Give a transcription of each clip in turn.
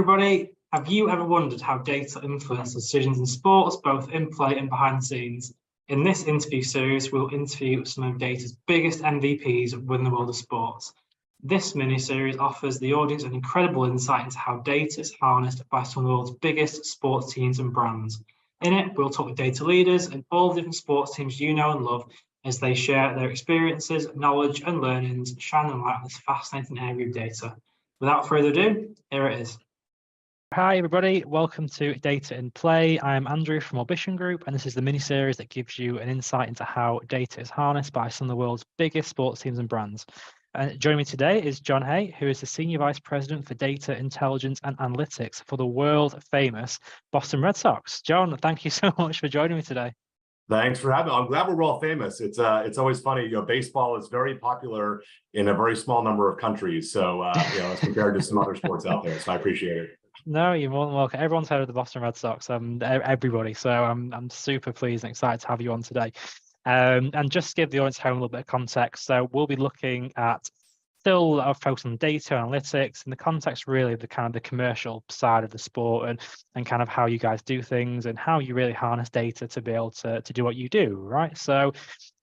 everybody. Have you ever wondered how data influences decisions in sports, both in play and behind the scenes? In this interview series, we'll interview some of data's biggest MVPs within the world of sports. This mini-series offers the audience an incredible insight into how data is harnessed by some of the world's biggest sports teams and brands. In it, we'll talk with data leaders and all the different sports teams you know and love as they share their experiences, knowledge and learnings, shining light on this fascinating area of data. Without further ado, here it is. Hi everybody, welcome to Data in Play. I'm Andrew from Ambition Group, and this is the mini-series that gives you an insight into how data is harnessed by some of the world's biggest sports teams and brands. Joining me today is John Hay, who is the Senior Vice President for Data, Intelligence and Analytics for the world-famous Boston Red Sox. John, thank you so much for joining me today. Thanks for having me. I'm glad we're all famous. It's always funny. Baseball is very popular in a very small number of countries. So as compared to some other sports out there. So I appreciate it. No, you're more than welcome. Everyone's heard of the Boston Red Sox. Everybody. So I'm super pleased and excited to have you on today. And just to give the audience at home a little bit of context, so we'll be looking at still a focus on data analytics in the context really of the kind of the commercial side of the sport and kind of how you guys do things and how you really harness data to be able to do what you do, right? So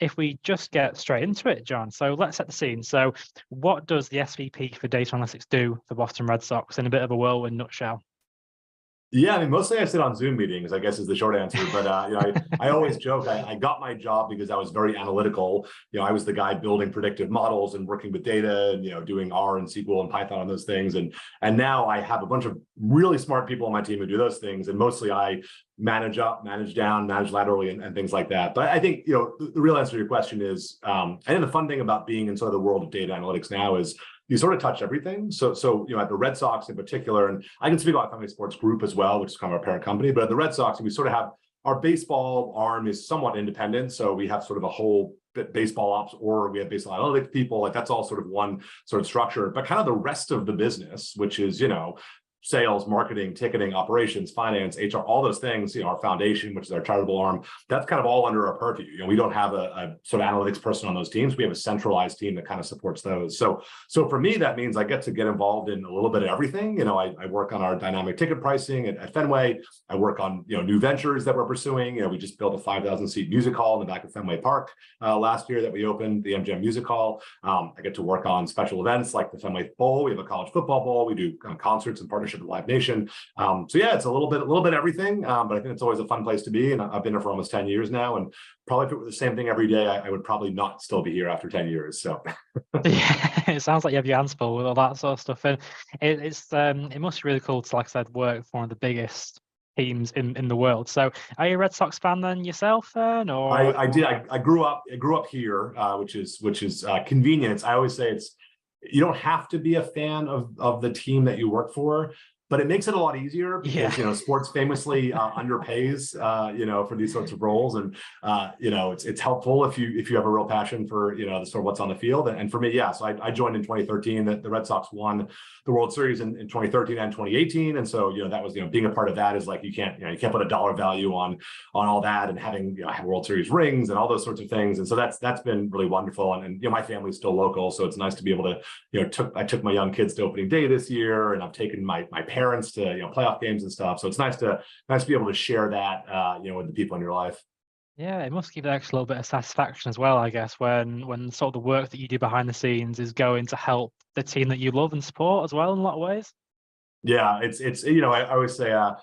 if we just get straight into it, John, so let's set the scene. So what does the SVP for data analytics do for Boston Red Sox in a bit of a whirlwind nutshell? Yeah, I mean, mostly I sit on Zoom meetings, I guess is the short answer. But I always joke I got my job because I was very analytical. I was the guy building predictive models and working with data and doing R and SQL and Python on those things. And now I have a bunch of really smart people on my team who do those things. And mostly I manage up, manage down, manage laterally, and things like that. But I think the real answer to your question is, I think the fun thing about being in sort of the world of data analytics now is you sort of touch everything. So at the Red Sox in particular, and I can speak about Family Sports Group as well, which is kind of our parent company, but at the Red Sox, we sort of have our baseball arm is somewhat independent. So we have sort of a whole baseball ops, or we have baseball analytics people, like that's all sort of one sort of structure, but kind of the rest of the business, which is, sales, marketing, ticketing, operations, finance, HR, all those things, our foundation, which is our charitable arm, that's kind of all under our purview. We don't have a sort of analytics person on those teams. We have a centralized team that kind of supports those. So for me, that means I get to get involved in a little bit of everything. I work on our dynamic ticket pricing at Fenway. I work on, new ventures that we're pursuing. We just built a 5,000 seat music hall in the back of Fenway Park last year that we opened, the MGM Music Hall. I get to work on special events like the Fenway Bowl. We have a college football bowl. We do concerts and partnerships with Live Nation. So yeah, it's a little bit everything, but I think it's always a fun place to be. And I've been here for almost 10 years now. And probably if it were the same thing every day, I would probably not still be here after 10 years. So yeah, it sounds like you have your hands full with all that sort of stuff. And it must be really cool to, like I said, work for one of the biggest teams in the world. So are you a Red Sox fan then yourself then? Or I did. I grew up here, which is convenience. I always say you don't have to be a fan of the team that you work for, but it makes it a lot easier because, sports famously underpays, for these sorts of roles. And, it's helpful if you have a real passion for, the sort of what's on the field. And for me, yeah, so I joined in 2013, the Red Sox won the World Series in 2013 and 2018. And so, that was, being a part of that is like, you can't put a dollar value on all that and having, have World Series rings and all those sorts of things. And so that's been really wonderful. And my family's still local. So it's nice to be able to, I took my young kids to opening day this year, and I've taken my parents to playoff games and stuff. So it's nice to be able to share that with the people in your life. Yeah, it must give you an extra little bit of satisfaction as well, I guess, when sort of the work that you do behind the scenes is going to help the team that you love and support as well in a lot of ways. Yeah, it's I always say I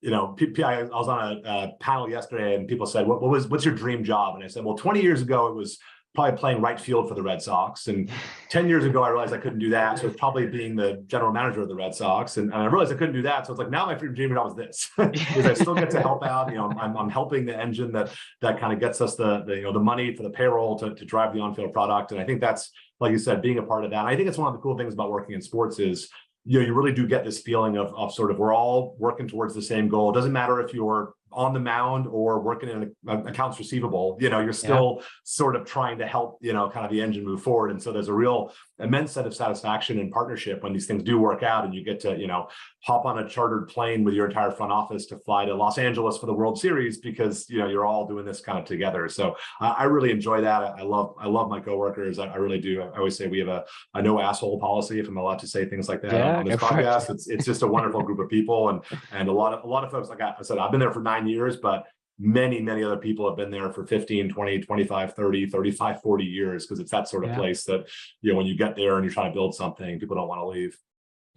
was on a panel yesterday and people said, what's your dream job? And I said, well, 20 years ago it was probably playing right field for the Red Sox. And 10 years ago, I realized I couldn't do that. So it's probably being the general manager of the Red Sox. And I realized I couldn't do that. So it's like, now my dream job is this, is I still get to help out. I'm helping the engine that kind of gets us the money for the payroll to drive the on-field product. And I think that's, like you said, being a part of that. And I think it's one of the cool things about working in sports is, you really do get this feeling of sort of, we're all working towards the same goal. It doesn't matter if you're on the mound or working in accounts receivable, you're still sort of trying to help, kind of the engine move forward. And so there's a real immense set of satisfaction and partnership when these things do work out and you get to, hop on a chartered plane with your entire front office to fly to Los Angeles for the World Series because, you're all doing this kind of together. So I really enjoy that. I love my coworkers. I really do. I always say we have a no asshole policy, if I'm allowed to say things like that on this podcast. It's just a wonderful group of people and a lot of folks, like I said, I've been there for 9 years, but many other people have been there for 15, 20, 25, 30, 35, 40 years, because it's that sort of place that, when you get there and you're trying to build something, people don't want to leave.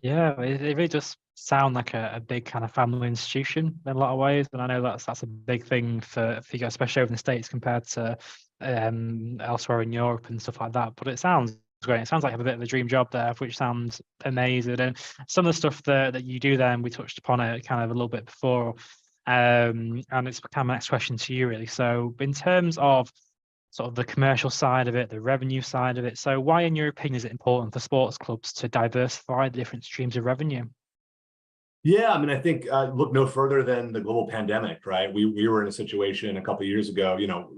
Yeah, it really does sound like a big kind of family institution in a lot of ways. And I know that's a big thing for you guys, especially over in the States compared to elsewhere in Europe and stuff like that. But it sounds great. It sounds like you have a bit of a dream job there, which sounds amazing. And some of the stuff that you do there, and we touched upon it kind of a little bit before, and it's kind of my next question to you, really. So in terms of sort of the commercial side of it, the revenue side of it, so why, in your opinion, is it important for sports clubs to diversify the different streams of revenue? Yeah, I mean, I think look no further than the global pandemic, right? We were in a situation a couple of years ago,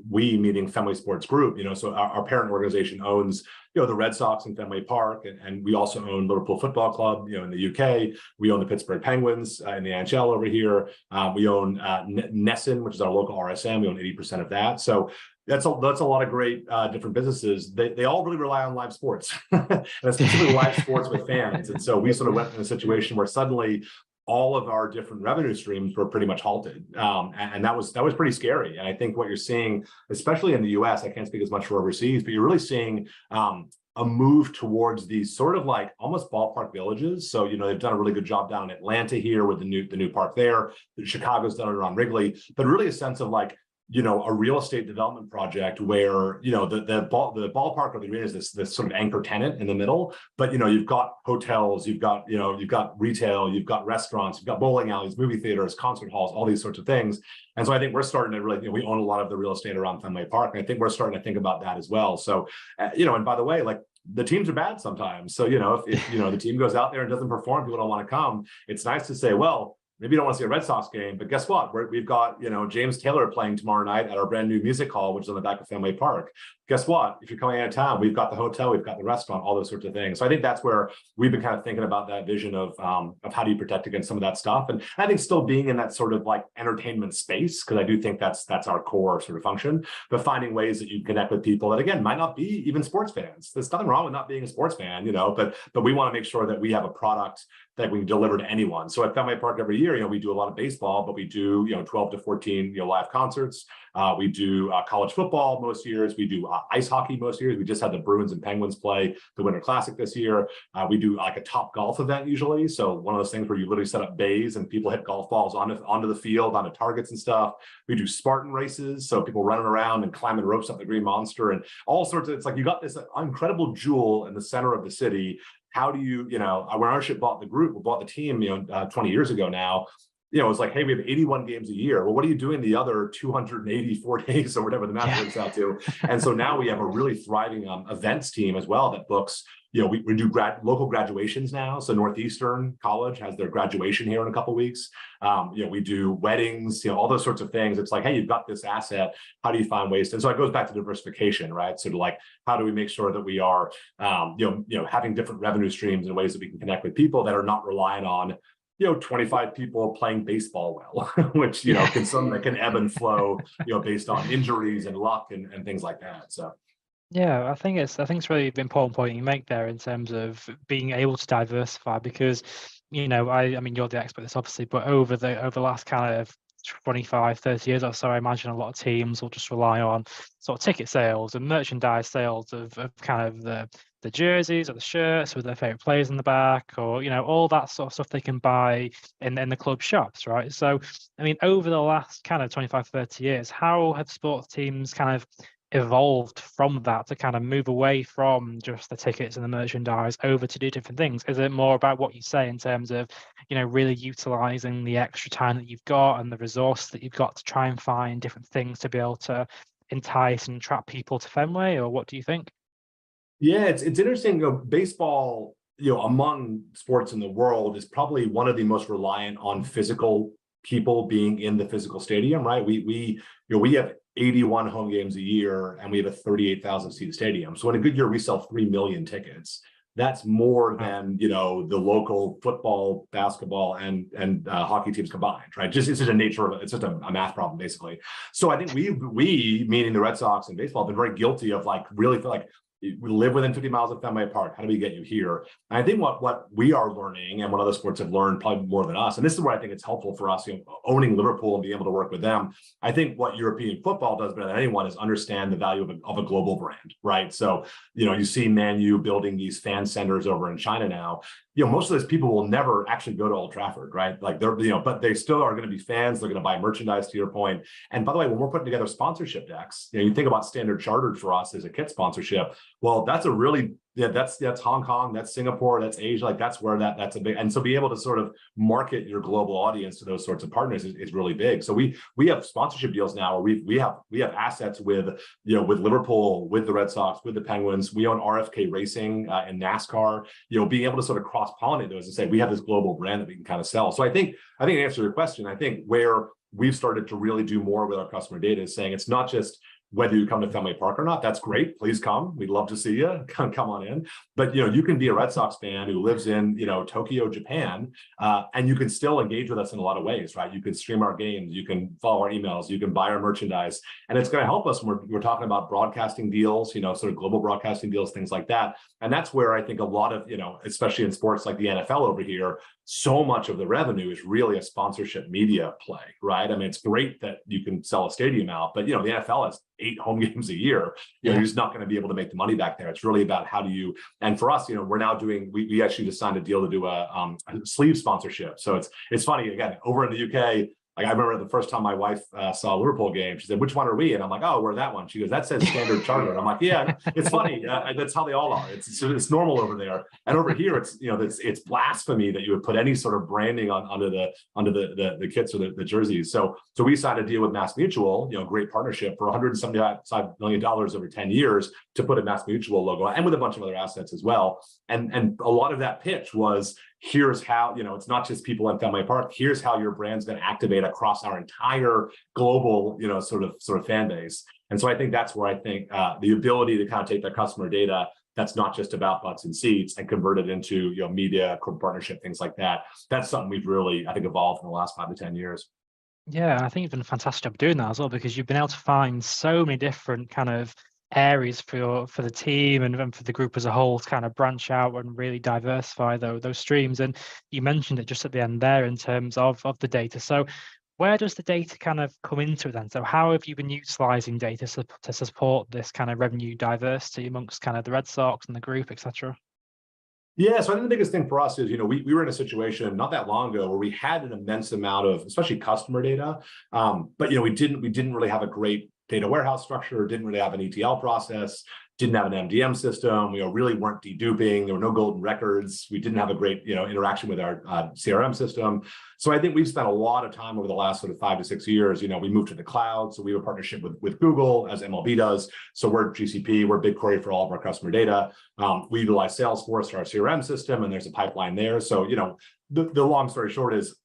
we meaning Fenway Sports Group, so our parent organization owns, the Red Sox in Fenway Park, and we also own Liverpool Football Club, in the UK. We own the Pittsburgh Penguins in the NHL over here. We own Nesson, which is our local RSM. We own 80% of that. So that's a lot of great different businesses. They all really rely on live sports, and specifically live sports with fans. And so we sort of went in a situation where suddenly all of our different revenue streams were pretty much halted. And that was pretty scary. And I think what you're seeing, especially in the US, I can't speak as much for overseas, but you're really seeing a move towards these sort of like almost ballpark villages. So, they've done a really good job down in Atlanta here with the new park there. Chicago's done it around Wrigley, but really a sense of like, a real estate development project where, the ballpark or the arena is this sort of anchor tenant in the middle, but, you've got hotels, you've got retail, you've got restaurants, you've got bowling alleys, movie theaters, concert halls, all these sorts of things. And so I think we're starting to really, we own a lot of the real estate around Fenway Park. And I think we're starting to think about that as well. So, and by the way, like, the teams are bad sometimes. So, if the team goes out there and doesn't perform, people don't want to come. It's nice to say, well, maybe you don't want to see a Red Sox game, but guess what? We've got, James Taylor playing tomorrow night at our brand new music hall, which is on the back of Fenway Park. Guess what? If you're coming out of town, we've got the hotel, we've got the restaurant, all those sorts of things. So I think that's where we've been kind of thinking about that vision of how do you protect against some of that stuff. And I think still being in that sort of like entertainment space, because I do think that's our core sort of function, but finding ways that you connect with people that, again, might not be even sports fans. There's nothing wrong with not being a sports fan, but we want to make sure that we have a product that we can deliver to anyone. So at Fenway Park every year, we do a lot of baseball, but we do, 12 to 14, live concerts. We do college football most years. We do ice hockey most years. We just had the Bruins and Penguins play the Winter Classic this year. We do like a top golf event usually. So one of those things where you literally set up bays and people hit golf balls onto the field, onto targets and stuff. We do Spartan races. So people running around and climbing ropes up the Green Monster and all sorts of, it's like you got this incredible jewel in the center of the city. How do you, when ownership bought the team, 20 years ago now, it's like, hey, we have 81 games a year. Well, what are you doing the other 284 days or whatever the math works out to? And so now we have a really thriving events team as well that books, we do local graduations now. So Northeastern College has their graduation here in a couple of weeks. We do weddings, all those sorts of things. It's like, hey, you've got this asset. How do you find ways to? And so it goes back to diversification, right? So to like, how do we make sure that we are, having different revenue streams and ways that we can connect with people that are not relying on 25 people playing baseball well, which, can ebb and flow, based on injuries and luck and things like that. So. Yeah, I think it's really the important point you make there in terms of being able to diversify because, I mean, you're the expert at this obviously, but over the last kind of 25, 30 years or so, I imagine a lot of teams will just rely on sort of ticket sales and merchandise sales of kind of the jerseys or the shirts with their favorite players in the back or, all that sort of stuff they can buy in the club shops, right? So, I mean, over the last kind of 25, 30 years, how have sports teams kind of evolved from that to kind of move away from just the tickets and the merchandise over to do different things? Is it more about what you say in terms of, really utilizing the extra time that you've got and the resource that you've got to try and find different things to be able to entice and attract people to Fenway, or what do you think? Yeah, it's interesting. Baseball, among sports in the world is probably one of the most reliant on physical people being in the physical stadium, right? We have 81 home games a year, and we have a 38,000 seat stadium. So in a good year, we sell 3 million tickets. That's more than the local football, basketball, and hockey teams combined, right? It's just a nature of it. It's just a math problem, basically. So I think we, meaning the Red Sox and baseball, have been very guilty of really feel like we live within 50 miles of Fenway Park. How do we get you here? And I think what we are learning, and what other sports have learned probably more than us, and this is where I think it's helpful for us, owning Liverpool and being able to work with them. I think what European football does better than anyone is understand the value of a global brand, right? So, you see Man U building these fan centers over in China now. Most of those people will never actually go to Old Trafford, right? Like they're, but they still are going to be fans. They're going to buy merchandise, to your point. And by the way, when we're putting together sponsorship decks, you think about Standard Chartered for us as a kit sponsorship. Well, that's a really, that's Hong Kong, that's Singapore, that's Asia. Like that's where that's a big, and so be able to sort of market your global audience to those sorts of partners is really big. So we have sponsorship deals now where we have assets with with Liverpool, with the Red Sox, with the Penguins. We own RFK Racing and NASCAR. Being able to sort of cross-pollinate those and say we have this global brand that we can kind of sell. So I think to answer your question, I think where we've started to really do more with our customer data is saying it's not just whether you come to Fenway Park or not. That's great. Please come. We'd love to see you. Come on in. But you can be a Red Sox fan who lives in Tokyo, Japan, and you can still engage with us in a lot of ways, right? You can stream our games, you can follow our emails, you can buy our merchandise, and it's going to help us when we're talking about broadcasting deals, sort of global broadcasting deals, things like that. And that's where I think a lot of especially in sports like the NFL over here, so much of the revenue is really a sponsorship media play, right? I mean, it's great that you can sell a stadium out, but the NFL has 8 home games a year. You're just not going to be able to make the money back there. It's really about how do you, and for us, we're now doing, we actually just signed a deal to do a sleeve sponsorship. So it's funny, again, over in the UK, like I remember the first time my wife saw a Liverpool game, she said, "Which one are we?" And I'm like, "Oh, we're that one." She goes, "That says Standard Chartered." I'm like, "Yeah, it's funny. That's how they all are. It's normal over there, and over here, it's blasphemy that you would put any sort of branding under the kits or the jerseys." So we signed a deal with MassMutual, great partnership for $175 million over 10 years to put a MassMutual logo and with a bunch of other assets as well. And a lot of that pitch was, here's how, it's not just people in Fenway Park. Here's how your brand's going to activate across our entire global, sort of fan base. And so I think that's where I think the ability to kind of take that customer data that's not just about butts and seats and convert it into, media, corporate partnership, things like that. That's something we've really, I think, evolved in the last 5 to 10 years. Yeah, I think you've done a fantastic job doing that as well, because you've been able to find so many different kind of areas for the team and for the group as a whole to kind of branch out and really diversify those streams. And you mentioned it just at the end there in terms of the data. So where does the data kind of come into it then? So how have you been utilizing data to support this kind of revenue diversity amongst kind of the Red Sox and the group, etc.? Yeah, so I think the biggest thing for us is, we were in a situation not that long ago where we had an immense amount of, especially customer data, but we didn't really have a great data warehouse structure, didn't really have an ETL process, didn't have an MDM system. We really weren't deduping. There were no golden records. We didn't have a great interaction with our CRM system. So I think we've spent a lot of time over the last sort of 5 to 6 years. We moved to the cloud, so we have a partnership with Google, as MLB does. So we're GCP, we're BigQuery for all of our customer data. We utilize Salesforce for our CRM system, and there's a pipeline there. So the long story short is,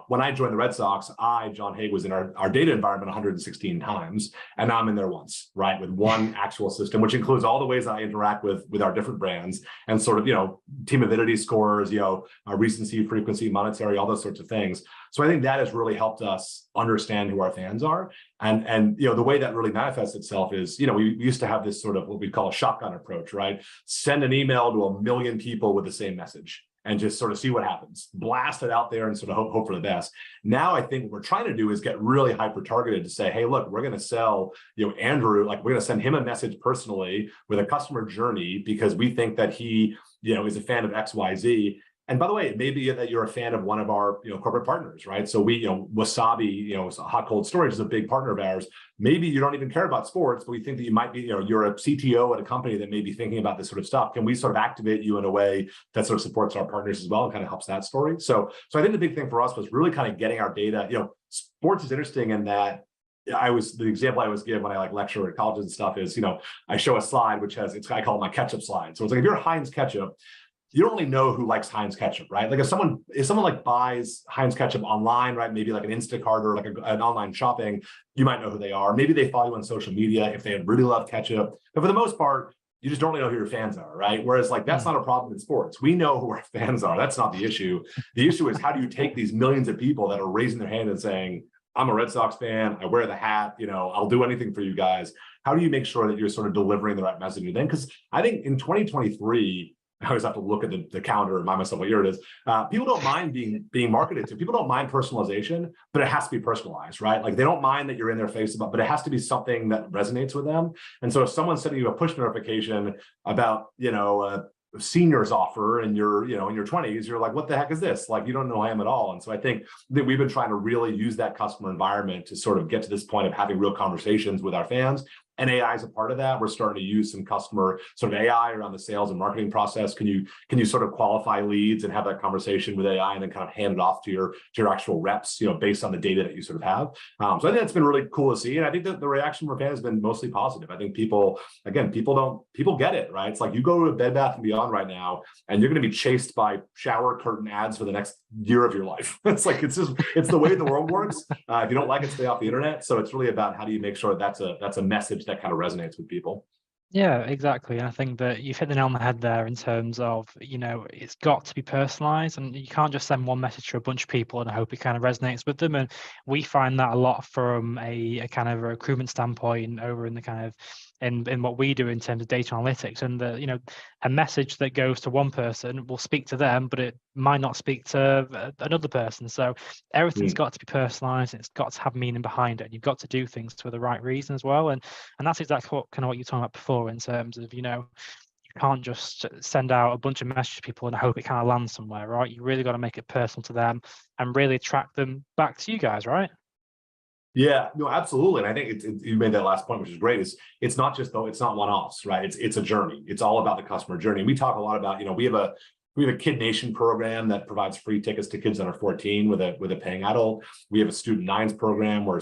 when I joined the Red Sox, John Haig, was in our data environment 116 times, and now I'm in there once, right, with one actual system, which includes all the ways I interact with our different brands and sort of, team avidity scores, recency, frequency, monetary, all those sorts of things. So I think that has really helped us understand who our fans are. And the way that really manifests itself is, we used to have this sort of what we call a shotgun approach, right? Send an email to 1 million people with the same message and just sort of see what happens, blast it out there and sort of hope for the best. Now, I think what we're trying to do is get really hyper-targeted to say, hey, look, we're going to sell, Andrew, like we're going to send him a message personally with a customer journey because we think that he, is a fan of XYZ. And by the way, it may be that you're a fan of one of our, corporate partners, right? So we, Wasabi, hot cold storage is a big partner of ours. Maybe you don't even care about sports, but we think that you might be, you're a CTO at a company that may be thinking about this sort of stuff. Can we sort of activate you in a way that sort of supports our partners as well and kind of helps that story? So I think the big thing for us was really kind of getting our data. Sports is interesting in that the example I always give when I lecture at colleges and stuff is, I show a slide which has, I call it my ketchup slide. So it's like, if you're Heinz ketchup, you don't really know who likes Heinz ketchup, right? Like if someone like buys Heinz ketchup online, right? Maybe like an Instacart or like an online shopping, you might know who they are. Maybe they follow you on social media if they really love ketchup. But for the most part, you just don't really know who your fans are, right? Whereas like that's not a problem in sports. We know who our fans are. That's not the issue. The issue is how do you take these millions of people that are raising their hand and saying, I'm a Red Sox fan, I wear the hat, I'll do anything for you guys. How do you make sure that you're sort of delivering the right message to them? Because I think in 2023, I always have to look at the calendar and remind myself what year it is. People don't mind being marketed to. People don't mind personalization, but it has to be personalized, right? Like they don't mind that you're in their face about, but it has to be something that resonates with them. And so if someone's sending you a push notification about, a seniors offer and you're, in your 20s, you're like, what the heck is this? Like, you don't know him at all. And so I think that we've been trying to really use that customer environment to sort of get to this point of having real conversations with our fans. And AI is a part of that. We're starting to use some customer sort of AI around the sales and marketing process. Can you sort of qualify leads and have that conversation with AI and then kind of hand it off to your actual reps, based on the data that you sort of have. So I think that's been really cool to see. And I think that the reaction from fans has been mostly positive. I think people get it, right? It's like you go to a Bed Bath & Beyond right now and you're going to be chased by shower curtain ads for the next year of your life. It's the way the world works. If you don't like it, stay off the internet. So it's really about how do you make sure that's a message that kind of resonates with people. Yeah, exactly. And I think that you've hit the nail on the head there in terms of, it's got to be personalized and you can't just send one message to a bunch of people and hope it kind of resonates with them. And we find that a lot from a kind of a recruitment standpoint over in the kind of in what we do in terms of data analytics, and a message that goes to one person will speak to them, but it might not speak to another person. So everything's got to be personalized, and it's got to have meaning behind it, and you've got to do things for the right reason as well. And that's exactly what you're talking about before in terms of, you can't just send out a bunch of messages to people and hope it kind of lands somewhere, right? You really got to make it personal to them and really attract them back to you guys, right? Yeah, no, absolutely. And I think you made that last point, which is great. It's not just it's not one-offs, right? It's a journey. It's all about the customer journey. And we talk a lot about, we have a Kid Nation program that provides free tickets to kids under 14 with a paying adult. We have a Student Nines program where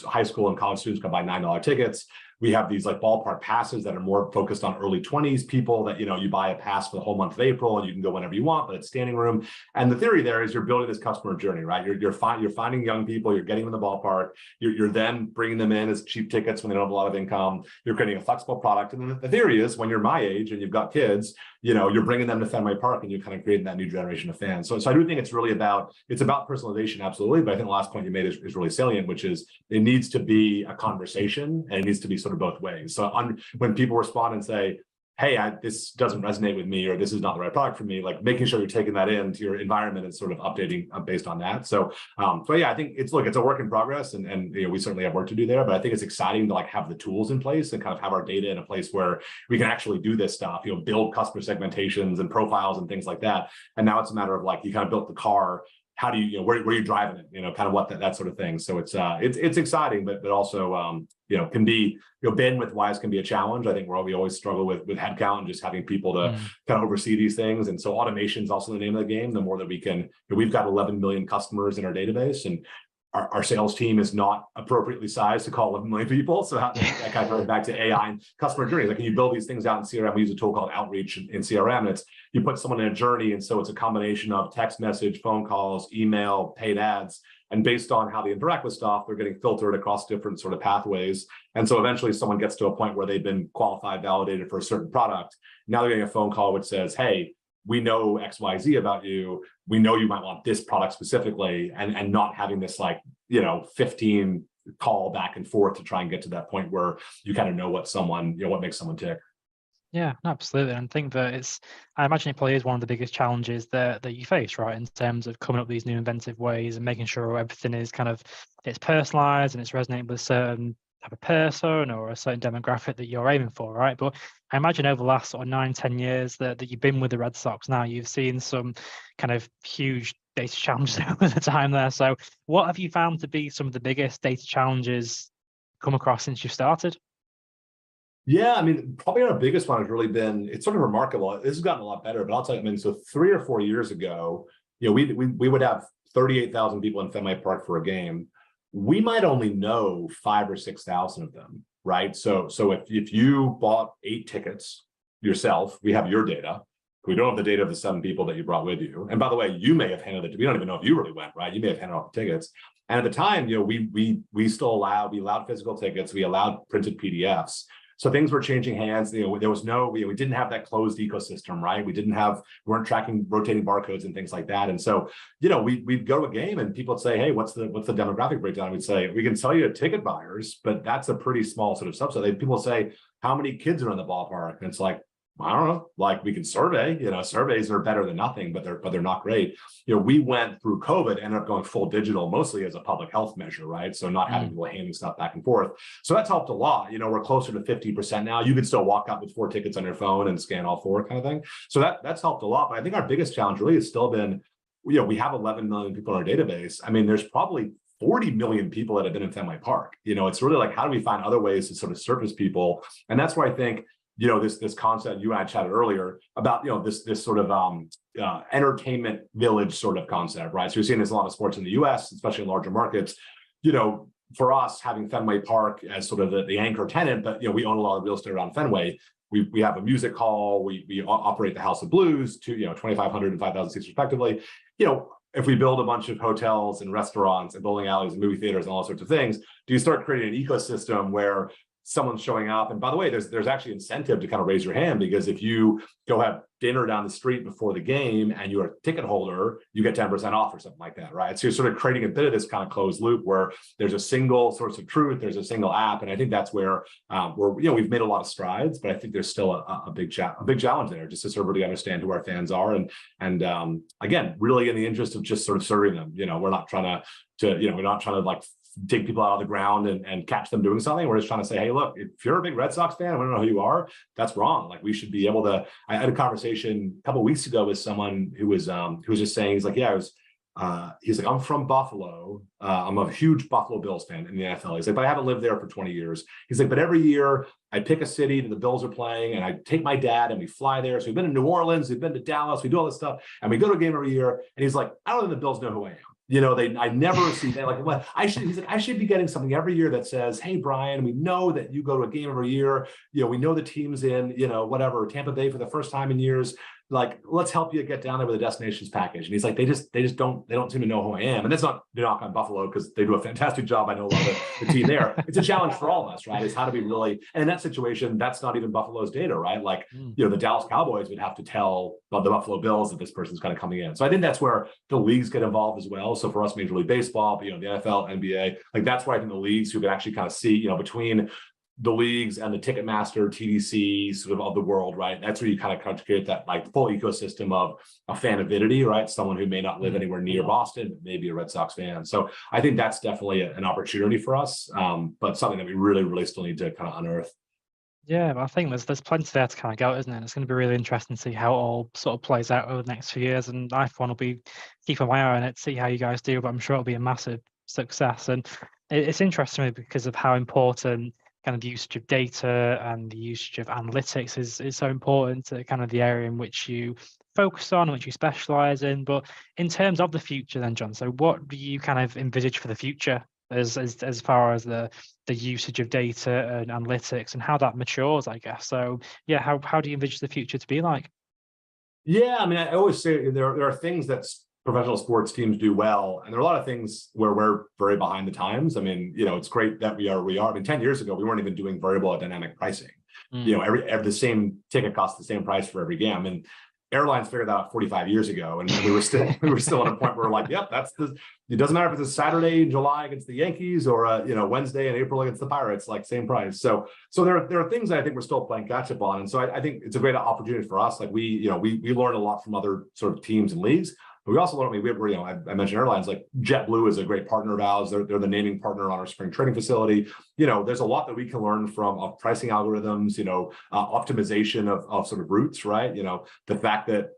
high school and college students can buy $9 tickets. We have these like ballpark passes that are more focused on early 20s people that, you buy a pass for the whole month of April and you can go whenever you want, but it's standing room. And the theory there is you're building this customer journey, right? You're finding young people, you're getting them in the ballpark. You're then bringing them in as cheap tickets when they don't have a lot of income. You're creating a flexible product. And then the theory is when you're my age and you've got kids, you're bringing them to Fenway Park and you're kind of creating that new generation of fans. So I do think it's about personalization, absolutely. But I think the last point you made is really salient, which is it needs to be a conversation and it needs to be sort of both ways. So when people respond and say, hey, this doesn't resonate with me, or this is not the right product for me, like making sure you're taking that into your environment and sort of updating based on that. So yeah, I think it's a work in progress and we certainly have work to do there, but I think it's exciting to like have the tools in place and kind of have our data in a place where we can actually do this stuff, build customer segmentations and profiles and things like that. And now it's a matter of like, you kind of built the car. How do you, where are you driving it? Kind of what that sort of thing. So it's exciting, but also, can be, bandwidth wise can be a challenge. I think we always struggle with headcount and just having people to kind of oversee these things. And so automation is also the name of the game. The more that we can, we've got 11 million customers in our database, and our sales team is not appropriately sized to call 11 million people. So that kind of goes back to AI and customer journeys. Like, can you build these things out in CRM? We use a tool called Outreach in CRM. And you put someone in a journey. And so it's a combination of text message, phone calls, email, paid ads. And based on how they interact with stuff, they're getting filtered across different sort of pathways. And so eventually someone gets to a point where they've been qualified, validated for a certain product. Now they're getting a phone call which says, hey, we know XYZ about you. We know you might want this product specifically, and not having this 15 call back and forth to try and get to that point where you kind of know what makes someone tick. Yeah, absolutely. And I think that I imagine it probably is one of the biggest challenges that you face, right, in terms of coming up with these new inventive ways and making sure everything is it's personalized and it's resonating with a certain type of person or a certain demographic that you're aiming for, right? But I imagine over the last 9-10 years that you've been with the Red Sox now, you've seen some kind of huge data challenges over the time there. So what have you found to be some of the biggest data challenges come across since you started? Yeah, I mean, probably our biggest one has really been, it's sort of remarkable. This has gotten a lot better, but I'll tell you, so 3 or 4 years ago, we would have 38,000 people in Fenway Park for a game. We might only know 5,000 or 6,000 of them, right? So if you bought 8 tickets yourself, we have your data. We don't have the data of the 7 people that you brought with you. And by the way, you may have handed it. We don't even know if you really went, right? You may have handed off the tickets. And at the time, we still allowed physical tickets. We allowed printed PDFs. So things were changing hands. There was we didn't have that closed ecosystem, right? We weren't tracking rotating barcodes and things like that. And so, we'd go to a game and people would say, hey, what's the demographic breakdown? We'd say, we can tell you ticket buyers, but that's a pretty small sort of subset. People say, how many kids are in the ballpark? And it's like, I don't know, like we can survey, surveys are better than nothing, but they're not great. We went through COVID, ended up going full digital, mostly as a public health measure, right? So not having people handing stuff back and forth. So that's helped a lot. We're closer to 50% now. You can still walk up with 4 tickets on your phone and scan all 4 kind of thing. So that's helped a lot. But I think our biggest challenge really has still been, we have 11 million people in our database. I mean, there's probably 40 million people that have been in Fenway Park. It's really like, how do we find other ways to sort of surface people? And that's where I think, this concept you and I chatted earlier about, this sort of entertainment village sort of concept, right? So you're seeing this in a lot of sports in the US, especially in larger markets. For us, having Fenway Park as sort of the anchor tenant, but we own a lot of real estate around Fenway. We have a music hall. We operate the House of Blues to 2,500 and 5,000 seats respectively. If we build a bunch of hotels and restaurants and bowling alleys and movie theaters and all sorts of things, do you start creating an ecosystem where someone's showing up? And by the way, there's actually incentive to kind of raise your hand, because if you go have dinner down the street before the game and you're a ticket holder, you get 10% off or something like that, right? So you're sort of creating a bit of this kind of closed loop where there's a single source of truth, there's a single app, and I think that's where we've made a lot of strides, but I think there's still a big challenge there, just to sort of really understand who our fans are, and again, really in the interest of just sort of serving them. We're not trying to like dig people out of the ground and catch them doing something. We're just trying to say, hey, look, if you're a big Red Sox fan, I don't know who you are, that's wrong. Like, we should be able to. I had a conversation a couple of weeks ago with someone who was just saying, he's like, he's like, I'm from Buffalo. I'm a huge Buffalo Bills fan in the NFL. He's like, but I haven't lived there for 20 years. He's like, but every year I pick a city that the Bills are playing and I take my dad and we fly there. So we've been to New Orleans, we've been to Dallas, we do all this stuff, and we go to a game every year. And he's like, I don't think the Bills know who I am. I never see that. Like, well, he's like, I should be getting something every year that says, hey, Brian, we know that you go to a game every year. We know the team's in, whatever, Tampa Bay for the first time in years. Like, let's help you get down there with a destinations package. And he's like, they don't seem to know who I am. And that's not to knock on Buffalo, because they do a fantastic job. I know a lot of the team there. It's a challenge for all of us, right? Is how do we really, and in that situation, that's not even Buffalo's data, right? Like, the Dallas Cowboys would have to tell the Buffalo Bills that this person's kind of coming in. So I think that's where the leagues get involved as well. So for us, Major League Baseball, the NFL, NBA, like that's where I think the leagues who can actually kind of see, between the leagues and the Ticketmaster, TDC sort of the world, right? That's where you kind of create that like full ecosystem of a fan avidity, right? Someone who may not live anywhere near Boston, but maybe a Red Sox fan. So I think that's definitely an opportunity for us, but something that we really, really still need to kind of unearth. Yeah, I think there's plenty there to kind of go, isn't it? It's going to be really interesting to see how it all sort of plays out over the next few years. And I, for one, will be keeping my eye on it, see how you guys do, but I'm sure it'll be a massive success. And it's interesting to me because of how important kind of the usage of data and the usage of analytics is so important to kind of the area in which you focus on, which you specialize in. But in terms of the future then, John, so what do you kind of envisage for the future as far as the usage of data and analytics and how that matures, I guess? So yeah, how do you envisage the future to be like? Yeah, I mean, I always say there are things that professional sports teams do well, and there are a lot of things where we're very behind the times. I mean, it's great that we are. I mean, 10 years ago, we weren't even doing variable or dynamic pricing. Every the same ticket costs the same price for every game. I mean, airlines figured that out 45 years ago, and we were still at a point where we're like, yep, it doesn't matter if it's a Saturday in July against the Yankees or Wednesday in April against the Pirates, like same price. So there are things that I think we're still playing catch up on, and so I think it's a great opportunity for us. Like we learn a lot from other sort of teams and leagues. But we also learned, I mentioned airlines, like JetBlue is a great partner of ours. They're the naming partner on our spring training facility. There's a lot that we can learn from pricing algorithms, optimization of sort of routes, right? The fact that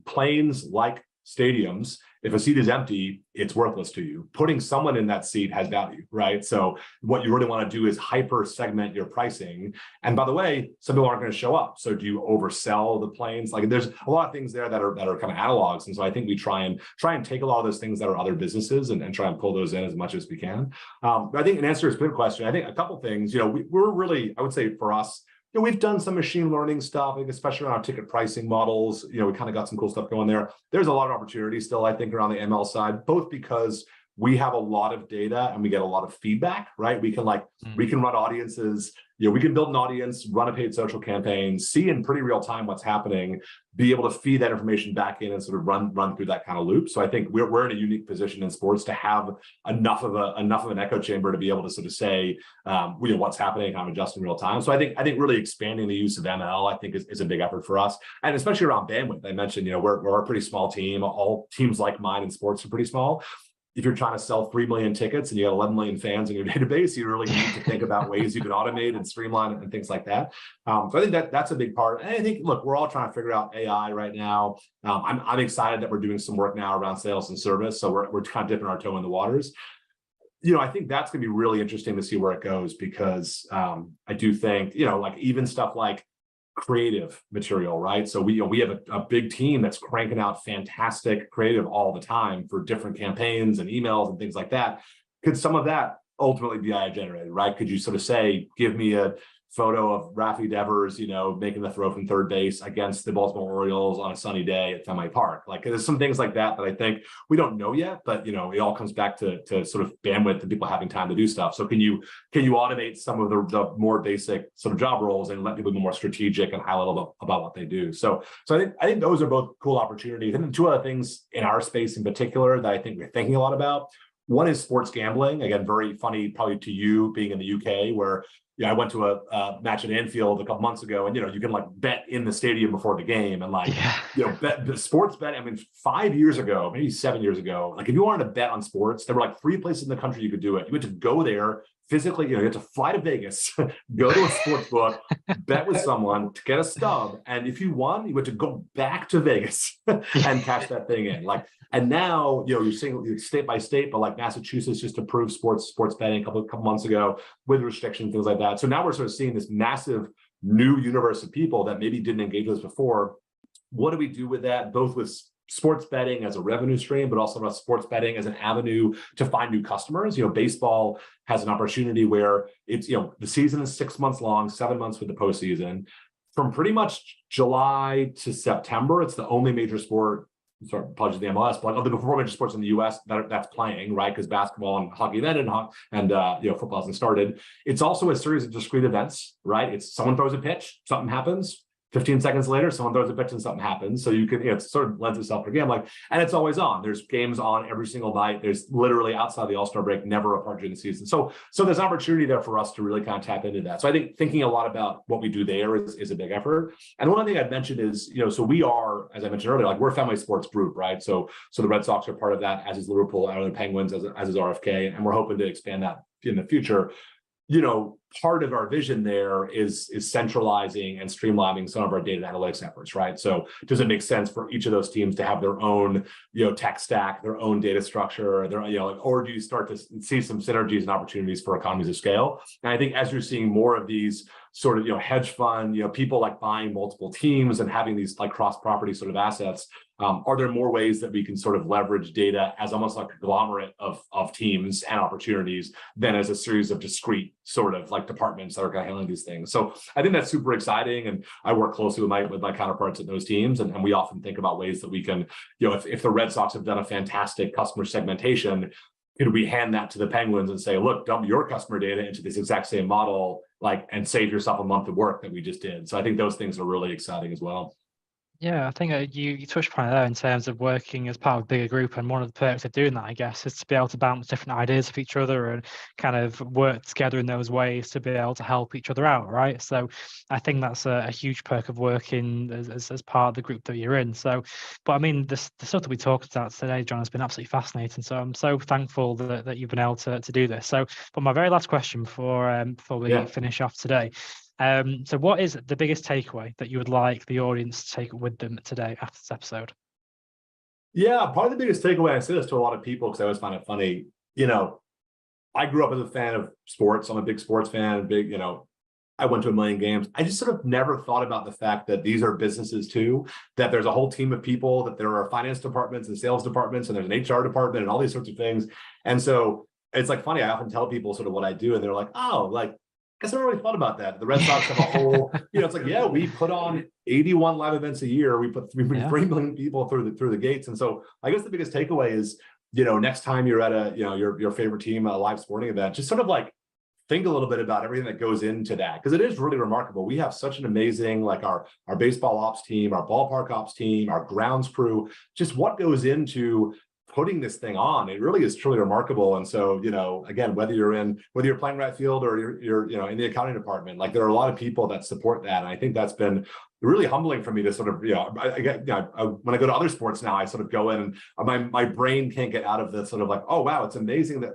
planes like stadiums, if a seat is empty, it's worthless to you. Putting someone in that seat has value, right? So what you really want to do is hyper segment your pricing. And by the way, some people aren't going to show up. So do you oversell the planes? Like, there's a lot of things there that are kind of analogs. And so I think we try and take a lot of those things that are other businesses and try and pull those in as much as we can. But I think in answer to this question, I think a couple things, we're really, I would say for us, we've done some machine learning stuff, like especially around ticket pricing models. We kind of got some cool stuff going there. There's a lot of opportunity still, I think, around the ML side, both because we have a lot of data and we get a lot of feedback, right? We can run audiences, we can build an audience, run a paid social campaign, see in pretty real time what's happening, be able to feed that information back in and sort of run through that kind of loop. So I think we're in a unique position in sports to have enough of an echo chamber to be able to sort of say, what's happening, kind of adjust in real time. So I think really expanding the use of ML, I think is a big effort for us, and especially around bandwidth. I mentioned, we're a pretty small team. All teams like mine in sports are pretty small. If you're trying to sell 3 million tickets and you have 11 million fans in your database, you really need to think about ways you can automate and streamline and things like that. So I think that's a big part. And I think, look, we're all trying to figure out AI right now. I'm excited that we're doing some work now around sales and service. So we're kind of dipping our toe in the waters. I think that's going to be really interesting to see where it goes, because I do think, even stuff like creative material, right? So we have a big team that's cranking out fantastic creative all the time for different campaigns and emails and things like that. Could some of that ultimately be AI generated, right? Could you sort of say, give me a photo of Rafi Devers, making the throw from third base against the Baltimore Orioles on a sunny day at Fenway Park? Like, there's some things like that I think we don't know yet, but it all comes back to sort of bandwidth and people having time to do stuff. So can you automate some of the more basic sort of job roles and let people be more strategic and high level about what they do? So I think those are both cool opportunities. And then two other things in our space in particular that I think we're thinking a lot about. One is sports gambling. Again, very funny probably to you being in the UK, where I went to a match at Anfield a couple months ago, and you can bet in the stadium before the game, and bet the sports bet. I mean, 5 years ago, maybe 7 years ago, if you wanted to bet on sports, there were 3 places in the country you could do it. You had to go there physically, you had to fly to Vegas, go to a sports book, bet with someone to get a stub, and if you won, you had to go back to Vegas and cash that thing in. And now you're seeing state by state, but Massachusetts just approved sports betting a couple months ago with restrictions, things like that. So now we're sort of seeing this massive new universe of people that maybe didn't engage with us before. What do we do with that? Both with sports betting as a revenue stream, but also about sports betting as an avenue to find new customers. Baseball has an opportunity where it's, the season is 6 months long, 7 months with the postseason. From pretty much July to September, it's the only major sport, sorry, apologies to the MLS, but of the 4 major sports in the US that's playing, right? Because basketball and hockey then and football hasn't started. It's also a series of discrete events, right? It's someone throws a pitch, something happens. 15 seconds later, someone throws a pitch and something happens. So you can, it sort of lends itself to a game and it's always on. There's games on every single night. There's literally outside the All-Star break, never a part during the season. So there's opportunity there for us to really kind of tap into that. So I think thinking a lot about what we do there is a big effort. And one thing I'd mentioned is, so we are, as I mentioned earlier, we're a Fenway Sports Group, right? So the Red Sox are part of that, as is Liverpool, and the Penguins, as is RFK, and we're hoping to expand that in the future. Part of our vision there is centralizing and streamlining some of our data analytics efforts, right? So does it make sense for each of those teams to have their own, tech stack, their own data structure, or do you start to see some synergies and opportunities for economies of scale? And I think as you're seeing more of these sort of, hedge fund, people buying multiple teams and having these cross-property sort of assets, are there more ways that we can sort of leverage data as almost a conglomerate of teams and opportunities than as a series of discrete sort of departments that are kind of handling these things? So I think that's super exciting, and I work closely with my counterparts at those teams, and we often think about ways that we can, if the Red Sox have done a fantastic customer segmentation, could we hand that to the Penguins and say, look, dump your customer data into this exact same model, and save yourself a month of work that we just did? So I think those things are really exciting as well. Yeah, I think you touched upon it there in terms of working as part of a bigger group, and one of the perks of doing that, I guess, is to be able to bounce different ideas off each other and kind of work together in those ways to be able to help each other out, right? So I think that's a huge perk of working as part of the group that you're in. So, but I mean, the stuff that we talked about today, John, has been absolutely fascinating. So I'm so thankful that you've been able to do this. So, but my very last question before we finish off today. So what is the biggest takeaway that you would like the audience to take with them today after this episode? Yeah, probably the biggest takeaway, I say this to a lot of people because I always find it funny, I grew up as a fan of sports. I'm a big sports fan, I went to a million games. I just sort of never thought about the fact that these are businesses too, that there's a whole team of people, that there are finance departments and sales departments, and there's an HR department and all these sorts of things. And so it's funny, I often tell people sort of what I do, and they're like, oh, guess I never really thought about that. The Red Sox have a whole, it's like, yeah, we put on 81 live events a year. We put 3 million people through the gates. And so I guess the biggest takeaway is, next time you're at a, your favorite team, a live sporting event, just sort of like think a little bit about everything that goes into that, because it is really remarkable. We have such an amazing, like our baseball ops team, our ballpark ops team, our grounds crew, just what goes into putting this thing on. It really is truly remarkable. And so, again, whether you're playing right field or you're in the accounting department, like there are a lot of people that support that. And I think that's been really humbling for me to sort of, when I go to other sports now, I sort of go in and my brain can't get out of this sort of like, oh, wow, it's amazing that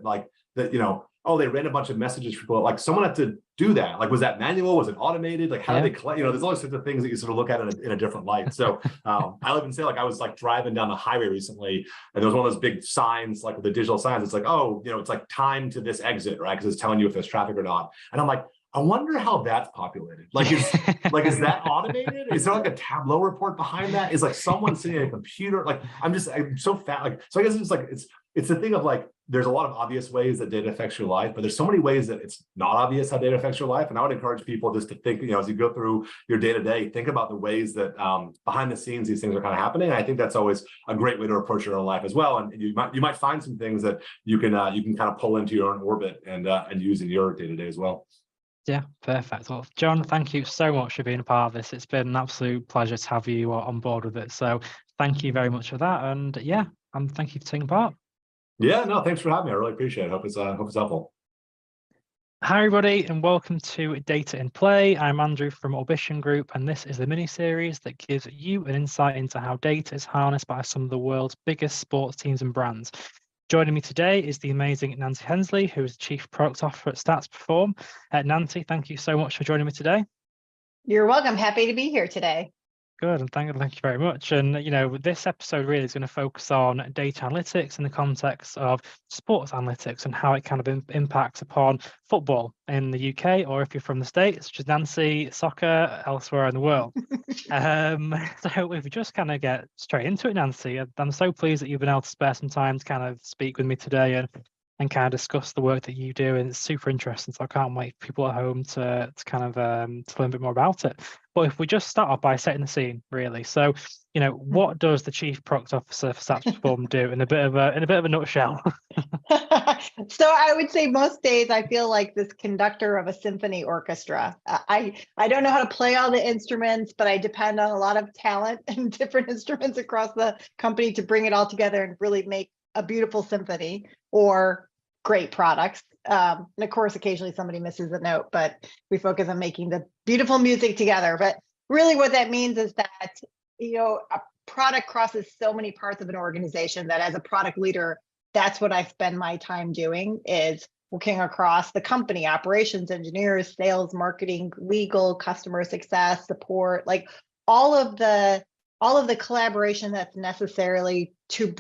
oh, they ran a bunch of messages for people. Like someone had to do that. Like, was that manual? Was it automated? Like, how did they collect? There's all sorts of things that you sort of look at in a different light. So I'll even say, like, I was like driving down the highway recently, and there was one of those big signs, like with the digital signs. It's like, oh, it's like time to this exit, right? Because it's telling you if there's traffic or not. And I'm like, I wonder how that's populated. Like, is that automated? Is there like a Tableau report behind that? Is like someone sitting at a computer? Like, I'm so fat. Like, so I guess it's like it's the thing of like, there's a lot of obvious ways that data affects your life, but there's so many ways that it's not obvious how data affects your life. And I would encourage people just to think, as you go through your day-to-day, think about the ways that behind the scenes these things are kind of happening. And I think that's always a great way to approach your own life as well. And you might find some things that you can kind of pull into your own orbit and use in your day-to-day as well. Yeah, perfect. Well, John, thank you so much for being a part of this. It's been an absolute pleasure to have you on board with it. So thank you very much for that. And thank you for taking part. Yeah, no, thanks for having me. I really appreciate it. Hope it's helpful. Hi, everybody, and welcome to Data in Play. I'm Andrew from Orbition Group, and this is the mini-series that gives you an insight into how data is harnessed by some of the world's biggest sports teams and brands. Joining me today is the amazing Nancy Hensley, who is Chief Product Officer at StatPeform. Nancy, thank you so much for joining me today. You're welcome. Happy to be here today. Good, and thank you very much. And this episode really is going to focus on data analytics in the context of sports analytics and how it kind of impacts upon football in the UK, or if you're from the States, such as Nancy, soccer elsewhere in the world. So if we just kind of get straight into it, Nancy, I'm so pleased that you've been able to spare some time to kind of speak with me today and kind of discuss the work that you do, and it's super interesting. So I can't wait for people at home to kind of to learn a bit more about it. But if we just start off by setting the scene, really. So, what does the Chief Product Officer for StatPeform do in a bit of a nutshell? So I would say most days I feel like this conductor of a symphony orchestra. I don't know how to play all the instruments, but I depend on a lot of talent and different instruments across the company to bring it all together and really make a beautiful symphony or great products. And of course, occasionally somebody misses a note, but we focus on making the beautiful music together. But really what that means is that, a product crosses so many parts of an organization that as a product leader, that's what I spend my time doing, is working across the company, operations, engineers, sales, marketing, legal, customer success, support, like all of the collaboration that's necessarily to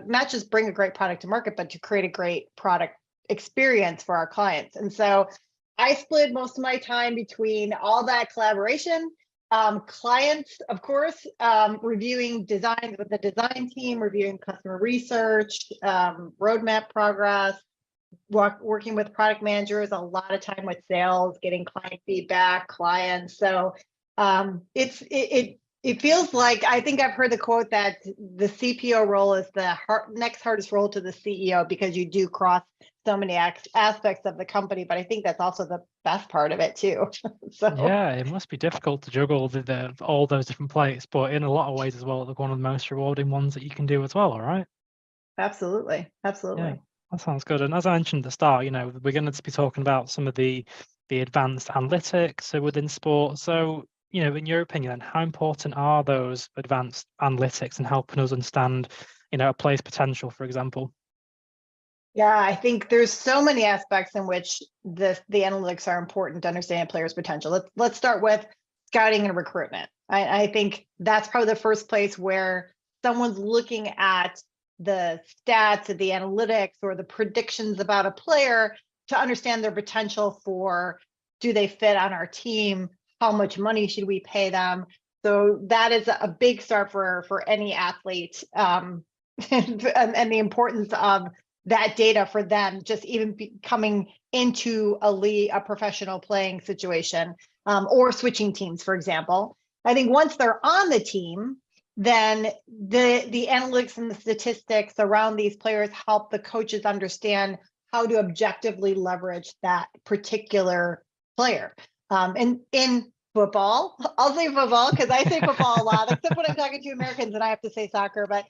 not just bring a great product to market, but to create a great product experience for our clients. And so I split most of my time between all that collaboration, clients, of course, reviewing designs with the design team, reviewing customer research, roadmap progress, working with product managers, a lot of time with sales, getting client feedback, clients. So it feels like, I think I've heard the quote that the CPO role is the next hardest role to the CEO, because you do cross so many aspects of the company. But I think that's also the best part of it too. So yeah, it must be difficult to juggle all those different plates, but in a lot of ways as well, one of the most rewarding ones that you can do as well. All right. Absolutely. Yeah, that sounds good. And as I mentioned at the start, we're going to be talking about some of the advanced analytics within sport. So, in your opinion, how important are those advanced analytics in helping us understand, a player's potential, for example? Yeah, I think there's so many aspects in which the analytics are important to understand a player's potential. Let's start with scouting and recruitment. I think that's probably the first place where someone's looking at the stats and the analytics or the predictions about a player to understand their potential for, do they fit on our team? How much money should we pay them? So that is a big start for any athlete, and the importance of that data for them, just even coming into a professional playing situation, or switching teams, for example. I think once they're on the team, then the analytics and the statistics around these players help the coaches understand how to objectively leverage that particular player. And in football, I'll say football because I say football a lot, except when I'm talking to Americans and I have to say soccer. But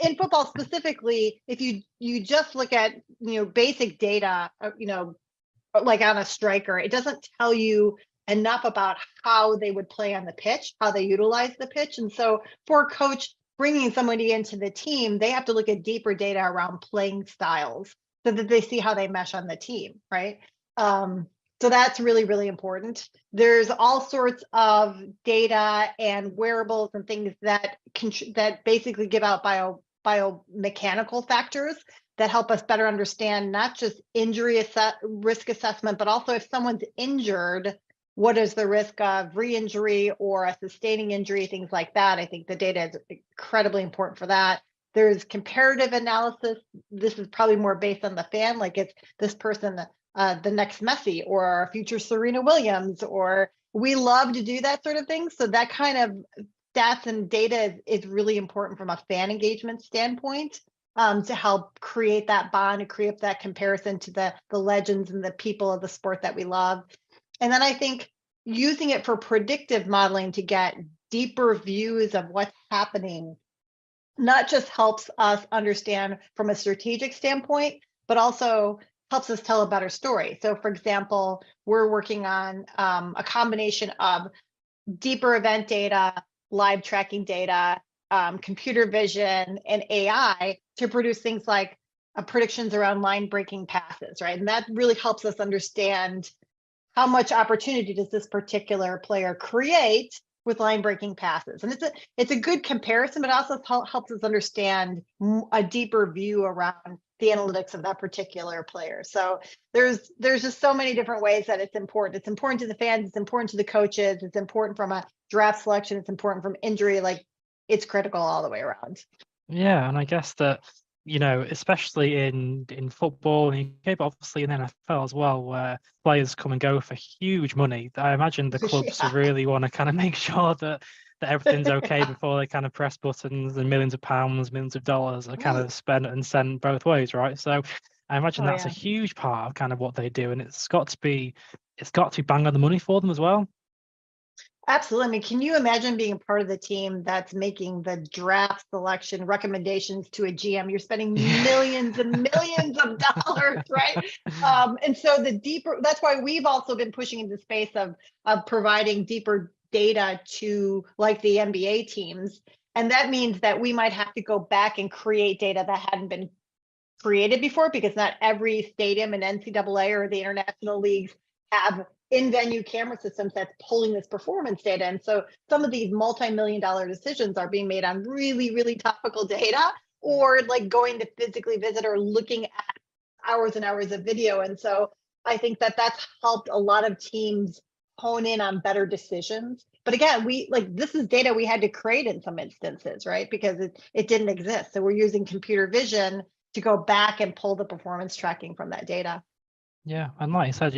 in football specifically, if you just look at basic data, like on a striker, it doesn't tell you enough about how they would play on the pitch, how they utilize the pitch. And so for a coach bringing somebody into the team, they have to look at deeper data around playing styles so that they see how they mesh on the team, right? So that's really, really important. There's all sorts of data and wearables and things that basically give out biomechanical factors that help us better understand not just injury risk assessment, but also if someone's injured, what is the risk of re-injury or a sustaining injury, things like that. I think the data is incredibly important for that. There's comparative analysis. This is probably more based on the fan, like it's this person, the next Messi or future Serena Williams, or we love to do that sort of thing. So that kind of stats and data is really important from a fan engagement standpoint, to help create that bond and create that comparison to the legends and the people of the sport that we love. And then I think using it for predictive modeling to get deeper views of what's happening, not just helps us understand from a strategic standpoint, but also helps us tell a better story. So for example, we're working on a combination of deeper event data, live tracking data, computer vision, and AI to produce things like predictions around line breaking passes, right? And that really helps us understand how much opportunity does this particular player create with line breaking passes. And it's a good comparison, but also helps us understand a deeper view around the analytics of that particular player. So there's just so many different ways that it's important. It's important to the fans, it's important to the coaches, it's important from a draft selection, it's important from injury, like it's critical all the way around. Yeah, and I guess that, especially in football and UK, but obviously in NFL as well, where players come and go for huge money. I imagine the clubs really want to kind of make sure that everything's okay before they kind of press buttons and millions of pounds, millions of dollars are kind of spent and sent both ways, right? So I imagine that's a huge part of kind of what they do, and it's got to be bang on the money for them as well. Absolutely. I mean, can you imagine being a part of the team that's making the draft selection recommendations to a GM? You're spending millions and millions of dollars, right? And so that's why we've also been pushing into the space of providing deeper data to like the NBA teams. And that means that we might have to go back and create data that hadn't been created before, because not every stadium in NCAA or the international leagues have in-venue camera systems that's pulling this performance data. And so some of these multi-million-dollar decisions are being made on really, really topical data, or like going to physically visit or looking at hours and hours of video. And so I think that that's helped a lot of teams hone in on better decisions. But again, this is data we had to create in some instances, right? Because it didn't exist. So we're using computer vision to go back and pull the performance tracking from that data. Yeah, and like I said,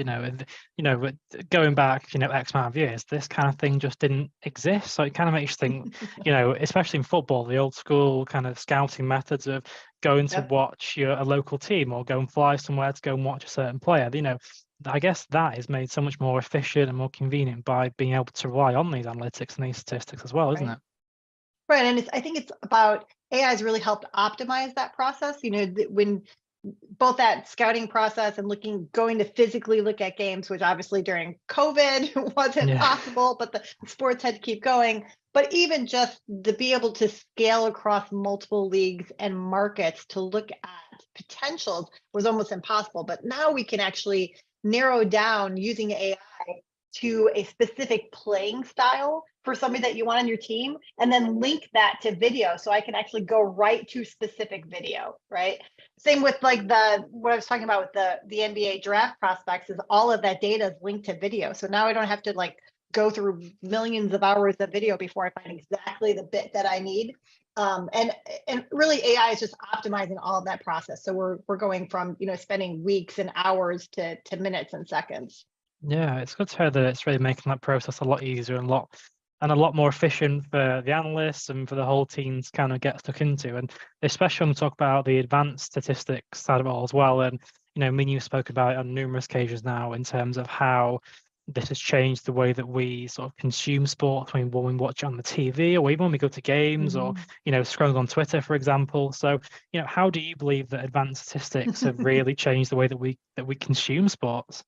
going back, X amount of years, this kind of thing just didn't exist. So it kind of makes you think, especially in football, the old school kind of scouting methods of going to watch a local team or go and fly somewhere to go and watch a certain player. I guess that is made so much more efficient and more convenient by being able to rely on these analytics and these statistics as well, isn't it? Right, and I think it's about AI has really helped optimize that process. When both that scouting process and going to physically look at games, which obviously during COVID wasn't possible, but the sports had to keep going. But even just to be able to scale across multiple leagues and markets to look at potentials was almost impossible. But now we can actually narrow down using AI to a specific playing style for somebody that you want on your team, and then link that to video. So I can actually go right to specific video, right? Same with what I was talking about with the NBA draft prospects, is all of that data is linked to video. So now I don't have to go through millions of hours of video before I find exactly the bit that I need. And really AI is just optimizing all of that process. So we're going from, spending weeks and hours to minutes and seconds. Yeah, it's good to hear that it's really making that process a lot easier and a lot more efficient for the analysts and for the whole team to kind of get stuck into. And especially when we talk about the advanced statistics side of it all as well. And me and you spoke about it on numerous occasions now in terms of how this has changed the way that we sort of consume sport when we watch it on the TV, or even when we go to games, or scrolling on Twitter, for example. So how do you believe that advanced statistics have really changed the way that we consume sports?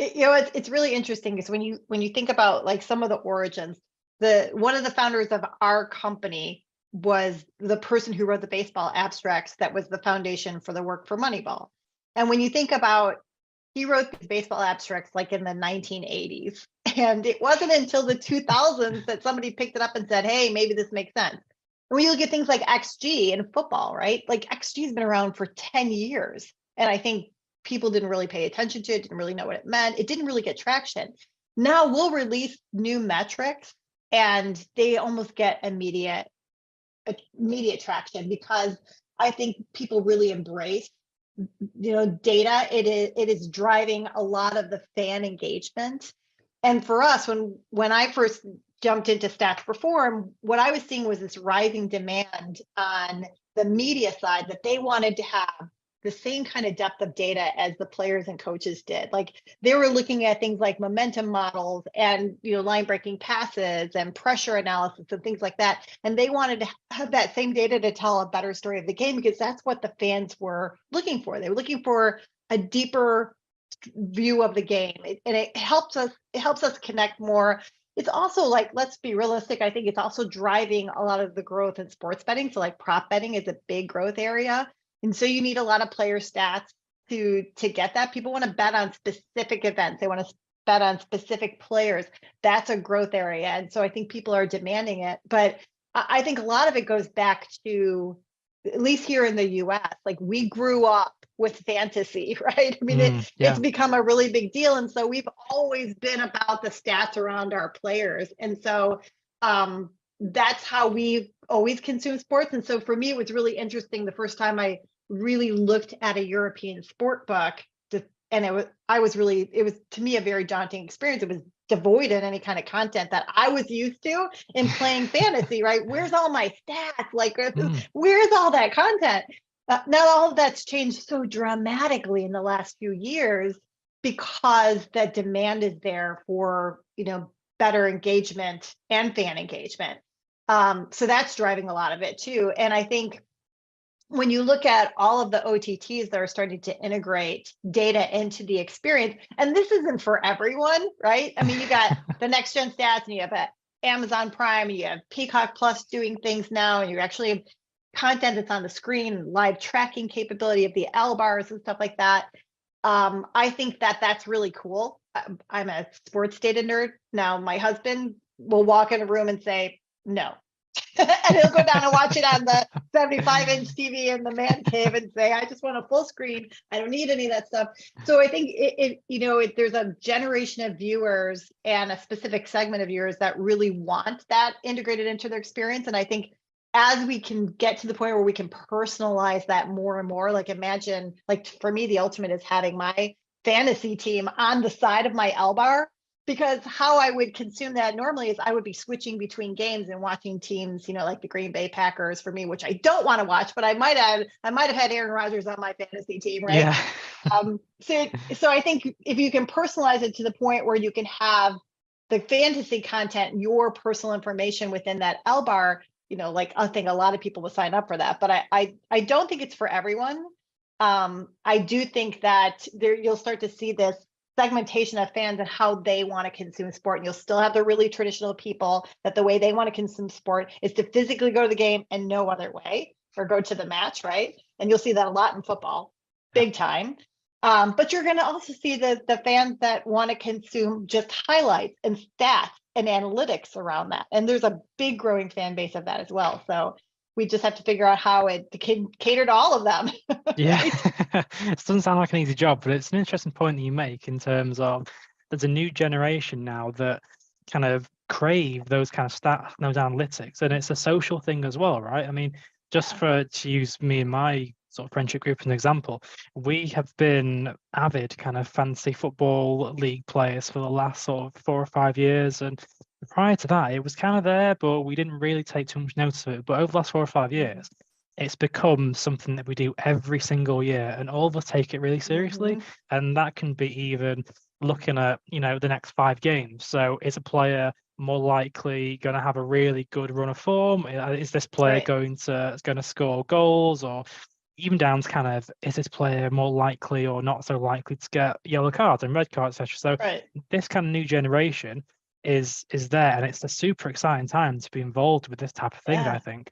It's really interesting because when you think about like some of the origins, one of the founders of our company was the person who wrote the baseball abstracts that was the foundation for the work for Moneyball. And when you think about, he wrote these baseball abstracts like in the 1980s, and it wasn't until the 2000s that somebody picked it up and said, hey, maybe this makes sense. And when you look at things like XG in football, right? Like XG has been around for 10 years. And I think people didn't really pay attention to it, didn't really know what it meant. It didn't really get traction. Now we'll release new metrics and they almost get immediate traction because I think people really embrace data. It is driving a lot of the fan engagement. And for us, when I first jumped into StatPeform, what I was seeing was this rising demand on the media side that they wanted to have the same kind of depth of data as the players and coaches did. Like they were looking at things like momentum models and line breaking passes and pressure analysis and things like that. And they wanted to have that same data to tell a better story of the game because that's what the fans were looking for. They were looking for a deeper view of the game, and it helps us connect more. It's also like, let's be realistic, I think it's also driving a lot of the growth in sports betting. So like prop betting is a big growth area. And so you need a lot of player stats to get that. People want to bet on specific events. They want to bet on specific players. That's a growth area. And so I think people are demanding it. But I think a lot of it goes back to, at least here in the US, like we grew up with fantasy, right? I mean, it's become a really big deal. And so we've always been about the stats around our players. And so that's how we've always consumed sports. And so for me, it was really interesting the first time I really looked at a European sport book, and it was to me a very daunting experience. It was devoid of any kind of content that I was used to in playing fantasy, right? Where's all my stats? Like, where's all that content? Now all of that's changed so dramatically in the last few years because the demand is there for, better engagement and fan engagement. So that's driving a lot of it too. And I think when you look at all of the OTTs that are starting to integrate data into the experience, and this isn't for everyone, right? I mean, you got the next gen stats and you have Amazon Prime, and you have Peacock Plus doing things now, and you actually have content that's on the screen, live tracking capability of the L bars and stuff like that. I think that's really cool. I'm a sports data nerd. Now, my husband will walk in a room and say, no. And he'll go down and watch it on the 75-inch TV in the man cave and say, I just want a full screen. I don't need any of that stuff. So I think there's a generation of viewers and a specific segment of viewers that really want that integrated into their experience. And I think as we can get to the point where we can personalize that more and more, like imagine, like for me, the ultimate is having my fantasy team on the side of my L bar. Because how I would consume that normally is I would be switching between games and watching teams, like the Green Bay Packers for me, which I don't want to watch, but I might have had Aaron Rodgers on my fantasy team, right? Yeah. So I think if you can personalize it to the point where you can have the fantasy content, your personal information within that L bar, like I think a lot of people will sign up for that, but I don't think it's for everyone. I do think that you'll start to see this segmentation of fans and how they want to consume sport. And you'll still have the really traditional people that the way they want to consume sport is to physically go to the game and no other way, or go to the match, right? And you'll see that a lot in football, big time. But you're going to also see the fans that want to consume just highlights and stats and analytics around that. And there's a big growing fan base of that as well. So we just have to figure out how it can cater to all of them. Yeah, it doesn't sound like an easy job, but it's an interesting point that you make in terms of there's a new generation now that kind of crave those kind of stats, those analytics, and it's a social thing as well, right? I mean, just to use me and my sort of friendship group as an example, we have been avid kind of fantasy football league players for the last sort of 4 or 5 years, and prior to that, it was kind of there, but we didn't really take too much notice of it. But over the last 4 or 5 years, it's become something that we do every single year, and all of us take it really seriously. And that can be even looking at, the next 5 games. So is a player more likely going to have a really good run of form? Is this player going to score goals, or even down to kind of, is this player more likely or not so likely to get yellow cards and red cards, etc. So this kind of new generation is there, and it's a super exciting time to be involved with this type of thing, I think.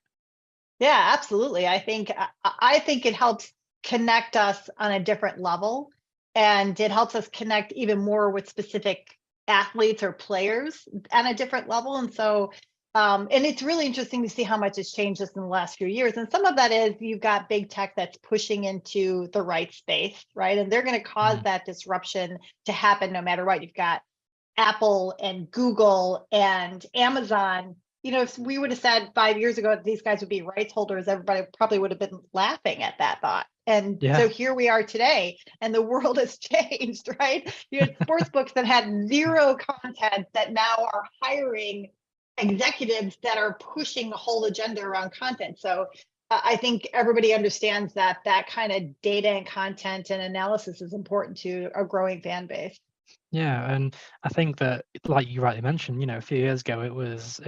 Yeah, absolutely. I think it helps connect us on a different level, and it helps us connect even more with specific athletes or players on a different level. And so and it's really interesting to see how much has changed just in the last few years. And some of that is you've got big tech that's pushing into the right space, right? And they're going to cause that disruption to happen no matter what. You've got Apple and Google and Amazon. If we would have said 5 years ago that these guys would be rights holders, everybody probably would have been laughing at that thought. And so here we are today, and the world has changed, right? You had sports books that had zero content that now are hiring executives that are pushing the whole agenda around content. So I think everybody understands that kind of data and content and analysis is important to a growing fan base. Yeah, and I think that, like you rightly mentioned, a few years ago it was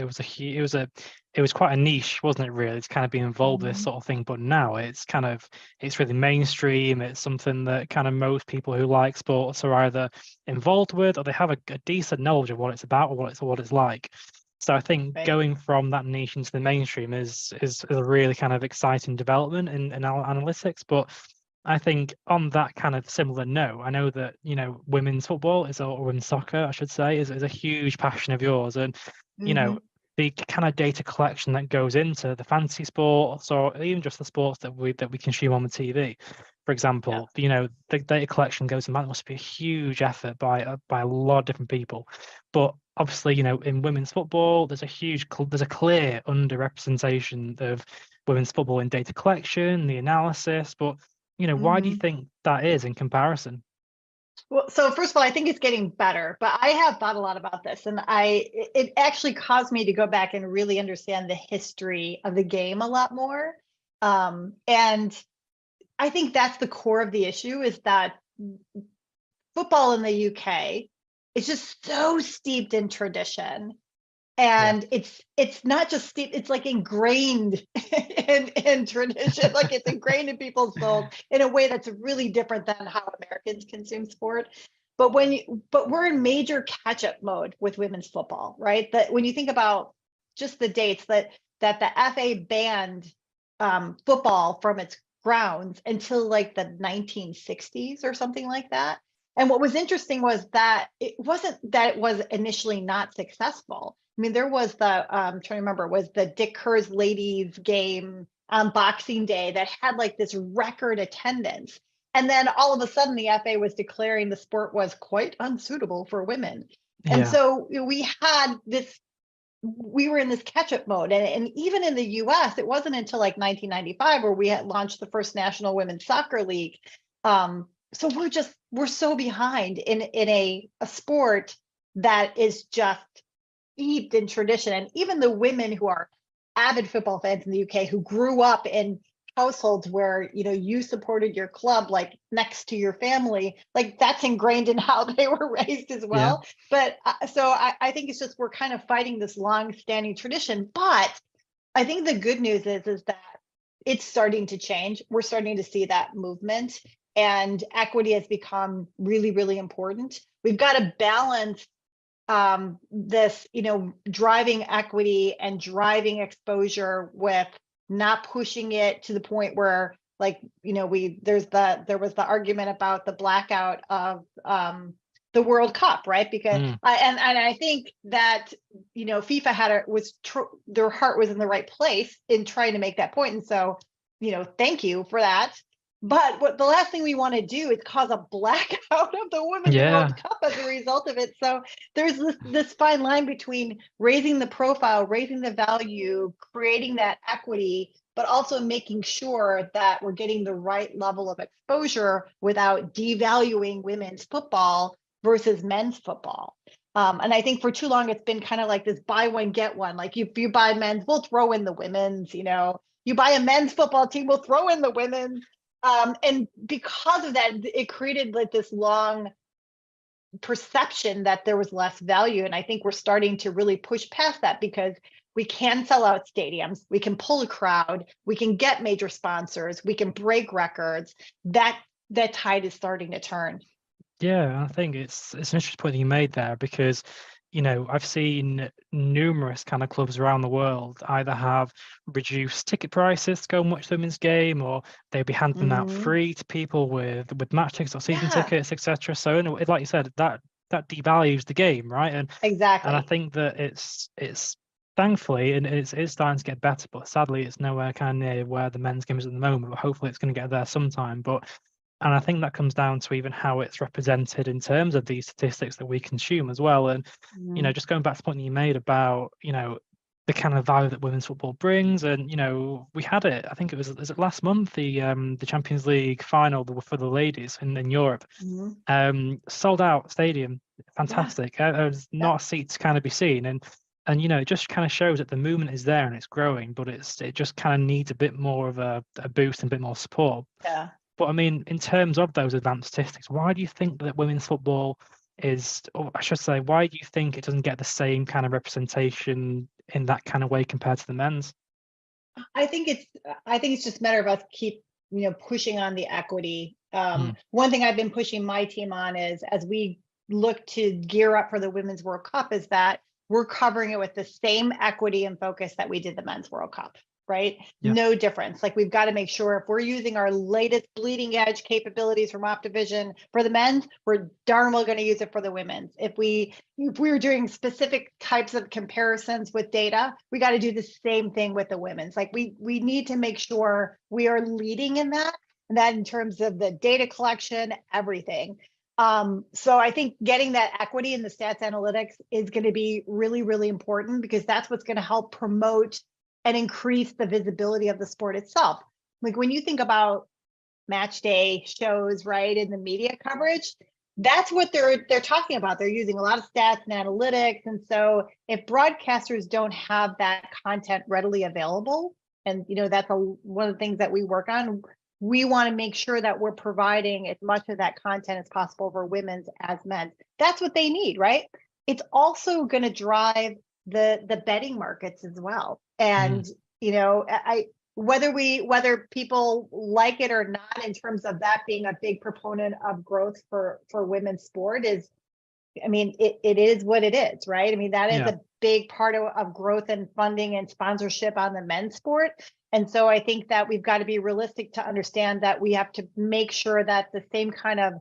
quite a niche, wasn't it? Really, it's kind of being involved with this sort of thing. But now it's really mainstream. It's something that kind of most people who like sports are either involved with, or they have a decent knowledge of what it's about or what it's like. So I think going from that niche into the mainstream is a really kind of exciting development in analytics. But I think on that kind of similar note, I know that, women's football or women's soccer, I should say, is a huge passion of yours. And, the kind of data collection that goes into the fantasy sports, or even just the sports that we consume on the TV, for example, the data collection goes in, that must be a huge effort by a lot of different people. But obviously, in women's football, there's a clear underrepresentation of women's football in data collection, the analysis, but why do you think that is in comparison? Well, so first of all, I think it's getting better, but I have thought a lot about this, and it actually caused me to go back and really understand the history of the game a lot more. And I think that's the core of the issue, is that football in the UK is just so steeped in tradition. And it's not just steep, it's like ingrained in tradition, like it's ingrained in people's souls in a way that's really different than how Americans consume sport. But we're in major catch-up mode with women's football, right? That when you think about just the dates that the FA banned football from its grounds until like the 1960s or something like that. And what was interesting was that it wasn't that it was initially not successful. I mean, there was I'm trying to remember, was the Dick Kerr's ladies game on Boxing Day that had like this record attendance. And then all of a sudden the FA was declaring the sport was quite unsuitable for women. And so we were in this catch-up mode. And even in the US, it wasn't until like 1995 where we had launched the first National Women's Soccer League. So we're so behind in a sport that is just steeped in tradition. And even the women who are avid football fans in the UK, who grew up in households where you supported your club like next to your family, like that's ingrained in how they were raised as well. But so I think it's just we're kind of fighting this long-standing tradition. But I think the good news is that it's starting to change. We're starting to see that movement, and equity has become really, really important. We've got to balance this, driving equity and driving exposure with not pushing it to the point where, like, there was the argument about the blackout of the World Cup, right? Because I think that FIFA their heart was in the right place in trying to make that point, and so thank you for that. But what the last thing we want to do is cause a blackout of the Women's World Cup as a result of it. So there's this fine line between raising the profile, raising the value, creating that equity, but also making sure that we're getting the right level of exposure without devaluing women's football versus men's football. And I think for too long, it's been kind of like this buy one, get one. Like if you buy men's, we'll throw in the women's, you know, you buy a men's football team, we'll throw in the women's. And because of that, it created like this long perception that there was less value. And I think we're starting to really push past that because we can sell out stadiums, we can pull a crowd, we can get major sponsors, we can break records. That tide is starting to turn. Yeah, I think it's an interesting point that you made there because, you know, I've seen numerous kind of clubs around the world either have reduced ticket prices to go and watch the women's game, or they'll be handing them out free to people with match tickets or season tickets, etc. So, like you said, that devalues the game, right? And exactly. And I think that it's thankfully and it's starting to get better, but sadly, it's nowhere kind of near where the men's game is at the moment. But hopefully, it's going to get there sometime. And I think that comes down to even how it's represented in terms of these statistics that we consume as well. And, you know, just going back to the point that you made about, you know, the kind of value that women's football brings. And, you know, we had it, I think is it last month, the Champions League final for the ladies in Europe, sold out stadium. Fantastic. There's not a seat to kind of be seen. And, you know, it just kind of shows that the movement is there and it's growing, but it just kind of needs a bit more of a boost and a bit more support. Yeah. But I mean, in terms of those advanced statistics, why do you think that women's football is, or I should say, why do you think it doesn't get the same kind of representation in that kind of way compared to the men's? I think it's just a matter of us keep, you know, pushing on the equity. One thing I've been pushing my team on is as we look to gear up for the Women's World Cup is that we're covering it with the same equity and focus that we did the Men's World Cup. Right? Yeah. No difference. Like we've got to make sure if we're using our latest bleeding edge capabilities from Optivision for the men's, we're darn well going to use it for the women's. If we're doing specific types of comparisons with data, we got to do the same thing with the women's. Like we need to make sure we are leading in that, and that in terms of the data collection, everything. So I think getting that equity in the stats analytics is going to be really, really important because that's what's going to help promote and increase the visibility of the sport itself. Like when you think about match day shows, right, in the media coverage, that's what they're talking about. They're using a lot of stats and analytics. And so if broadcasters don't have that content readily available, and you know that's one of the things that we work on, we want to make sure that we're providing as much of that content as possible for women's as men's. That's what they need, right? It's also going to drive the betting markets as well. And, you know, whether people like it or not, in terms of that being a big proponent of growth for women's sport is, I mean, it is what it is, right? I mean, that is a big part of growth and funding and sponsorship on the men's sport. And so I think that we've got to be realistic to understand that we have to make sure that the same kind of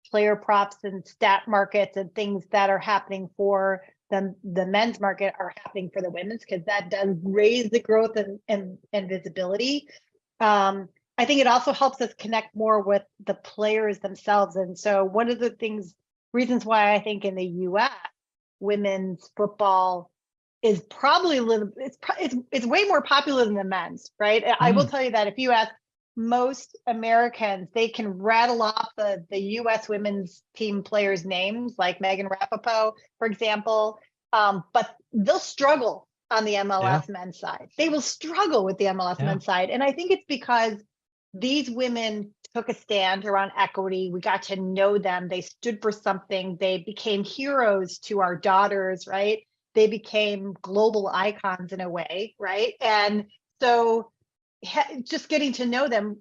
player props and stat markets and things that are happening for the men's market are happening for the women's, because that does raise the growth and visibility. I think it also helps us connect more with the players themselves. And so one of the reasons why I think in the US, women's football is probably it's way more popular than the men's, right? I will tell you that if you ask most Americans, they can rattle off the US women's team players' names, like Megan Rapaport, for example, but they'll struggle on the MLS men's side. They will struggle with the MLS men's side. And I think it's because these women took a stand around equity. We got to know them. They stood for something. They became heroes to our daughters, right? They became global icons in a way, right? And so just getting to know them,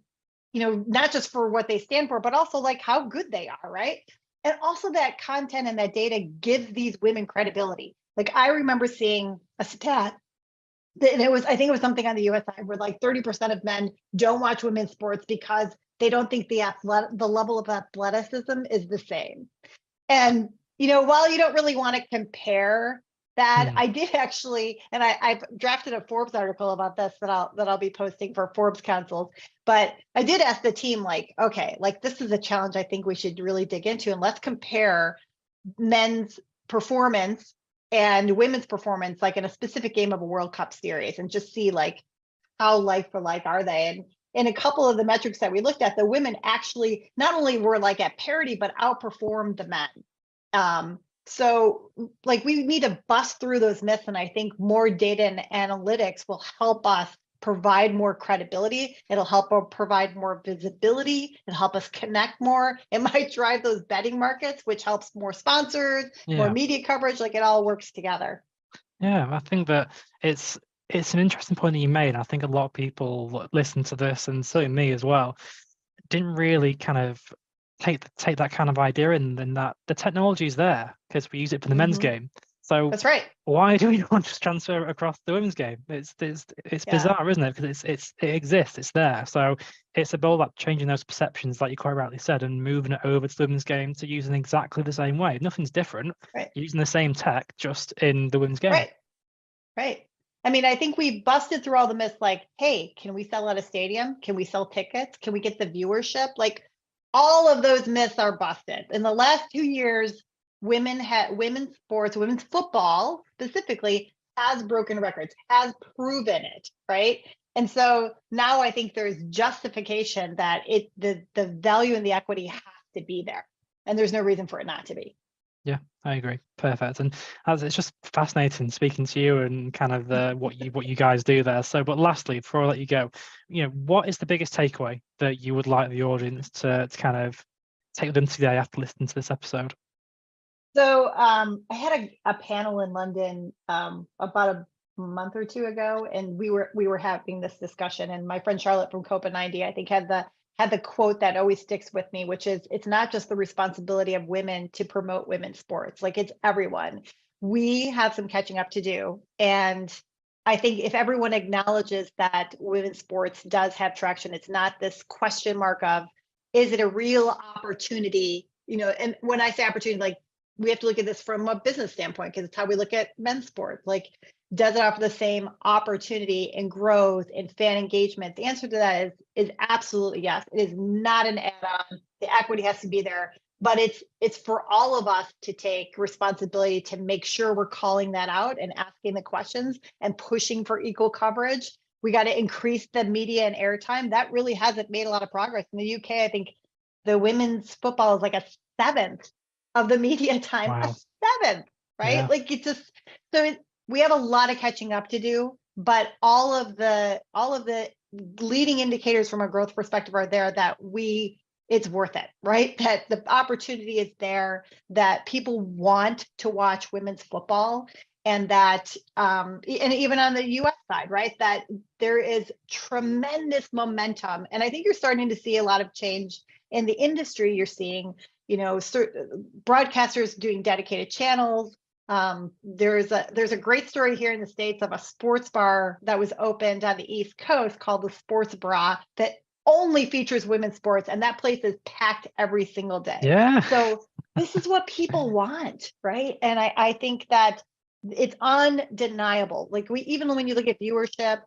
you know, not just for what they stand for, but also like how good they are, right? And also that content and that data gives these women credibility. Like I remember seeing a stat, and I think it was something on the US side where like 30% of men don't watch women's sports because they don't think the level of athleticism is the same. And, you know, while you don't really want to compare that I did actually, and I've drafted a Forbes article about this that I'll be posting for Forbes councils. But I did ask the team, like, okay, like this is a challenge I think we should really dig into, and let's compare men's performance and women's performance, like in a specific game of a World Cup series, and just see like how like for like are they. And in a couple of the metrics that we looked at, the women actually not only were like at parity, but outperformed the men. So like we need to bust through those myths, and I think more data and analytics will help us provide more credibility. It'll help provide more visibility. It'll help us connect more. It might drive those betting markets, which helps more sponsors, more media coverage. Like it all works together. Yeah, I think that it's an interesting point that you made. I think a lot of people listen to this, and certainly me as well, didn't really kind of take that kind of idea in that the technology is there because we use it for the men's game. So that's right. Why do we not just transfer it across the women's game? It's bizarre, isn't it? Because it exists, it's there. So it's about that changing those perceptions, like you quite rightly said, and moving it over to the women's game to use in exactly the same way. Nothing's different. Right. You're using the same tech, just in the women's game. Right. I mean, I think we busted through all the myths. Like, hey, can we sell at a stadium? Can we sell tickets? Can we get the viewership? Like, all of those myths are busted. In the last 2 years, women's sports, women's football specifically, has broken records, has proven it, right? And so now I think there's justification that the value and the equity has to be there, and there's no reason for it not to be. Yeah, I agree. Perfect. And as it's just fascinating speaking to you and kind of what you guys do there. So, but lastly, before I let you go, what is the biggest takeaway that you would like the audience to kind of take them today after listening to this episode? So I had a panel in London about a month or two ago, and we were having this discussion. And my friend Charlotte from Copa 90, I think, had the quote that always sticks with me, which is, it's not just the responsibility of women to promote women's sports. Like, it's everyone. We have some catching up to do. And I think if everyone acknowledges that women's sports does have traction, it's not this question mark of, is it a real opportunity? And when I say opportunity, like, we have to look at this from a business standpoint, because it's how we look at men's sports. Like, does it offer the same opportunity and growth and fan engagement? The answer to that is absolutely yes. It is not an add-on. The equity has to be there, but it's for all of us to take responsibility to make sure we're calling that out and asking the questions and pushing for equal coverage. We got to increase the media and airtime. That really hasn't made a lot of progress. In the UK, I think the women's football is like a 7th of the media time. Wow. A 7th, right? Yeah. Like, it's just, we have a lot of catching up to do, but all of the leading indicators from a growth perspective are there that it's worth it, right? That the opportunity is there, that people want to watch women's football, and that, and even on the US side, right? That there is tremendous momentum. And I think you're starting to see a lot of change in the industry. You're seeing, broadcasters doing dedicated channels. There's a great story here in the States of a sports bar that was opened on the East Coast called the Sports Bra that only features women's sports, and that place is packed every single day. Yeah. So this is what people want, right? And I think that it's undeniable. Like, even when you look at viewership,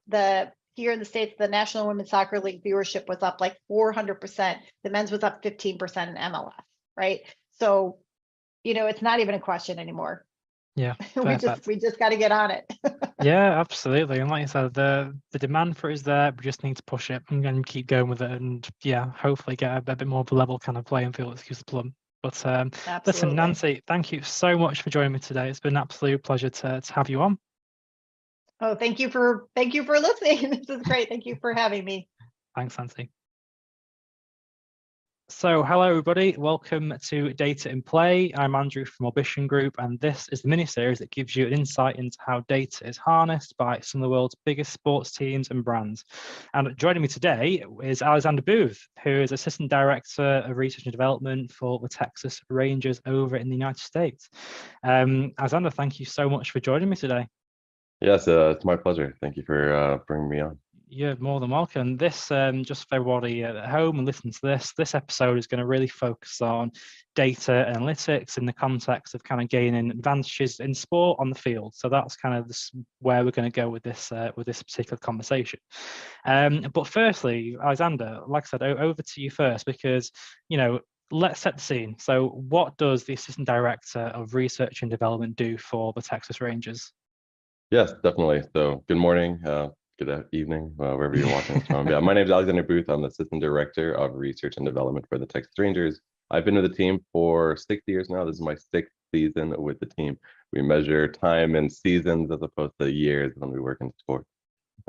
here in the States, the National Women's Soccer League viewership was up like 400%. The men's was up 15% in MLS, right? So, it's not even a question anymore. Yeah, we just got to get on it. Yeah, absolutely. And like you said, the demand for it is there. We just need to push it and keep going with it, and hopefully get a bit more of a level kind of playing field, excuse the plum. But listen, Nancy, thank you so much for joining me today. It's been an absolute pleasure to have you on. Oh, thank you for listening. This is great. Thank you for having me. Thanks, Nancy. So hello everybody, welcome to Data in Play. I'm Andrew from Ambition Group, and this is the mini-series that gives you an insight into how data is harnessed by some of the world's biggest sports teams and brands. And joining me today is Alexander Booth, who is Assistant Director of Research and Development for the Texas Rangers over in the United States. Alexander, thank you so much for joining me today. Yes, it's my pleasure. Thank you for bringing me on. You're more than welcome. This, just for everybody at home and listen to this episode is going to really focus on data analytics in the context of kind of gaining advantages in sport on the field. So that's kind of where we're going to go with this particular conversation. But firstly, Alexander, like I said, over to you first, because, you know, let's set the scene. So what does the Assistant Director of Research and Development do for the Texas Rangers? Yes, definitely. So good morning, good evening, wherever you're watching this from. Yeah, my name is Alexander Booth. I'm the Assistant Director of Research and Development for the Texas Rangers. I've been with the team for 6 years now. This is my 6th season with the team. We measure time in seasons as opposed to years when we work in sports.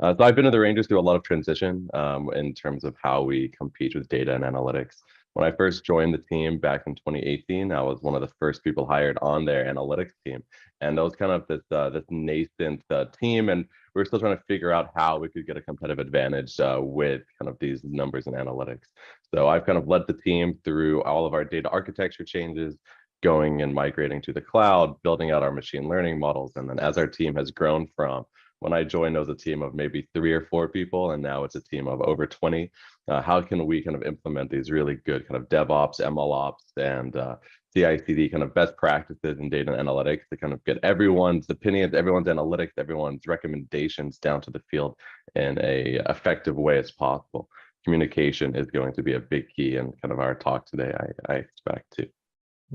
So I've been to the Rangers through a lot of transition in terms of how we compete with data and analytics. When I first joined the team back in 2018, I was one of the first people hired on their analytics team. And that was kind of this nascent team. And we were still trying to figure out how we could get a competitive advantage with kind of these numbers and analytics. So I've kind of led the team through all of our data architecture changes, going and migrating to the cloud, building out our machine learning models. And then as our team has grown from, when I joined, it was a team of maybe 3 or 4 people, and now it's a team of over 20. How can we kind of implement these really good kind of DevOps, MLOps, and CI/CD kind of best practices in data and analytics to kind of get everyone's opinions, everyone's analytics, everyone's recommendations down to the field in a effective way as possible? Communication is going to be a big key in kind of our talk today, I expect too.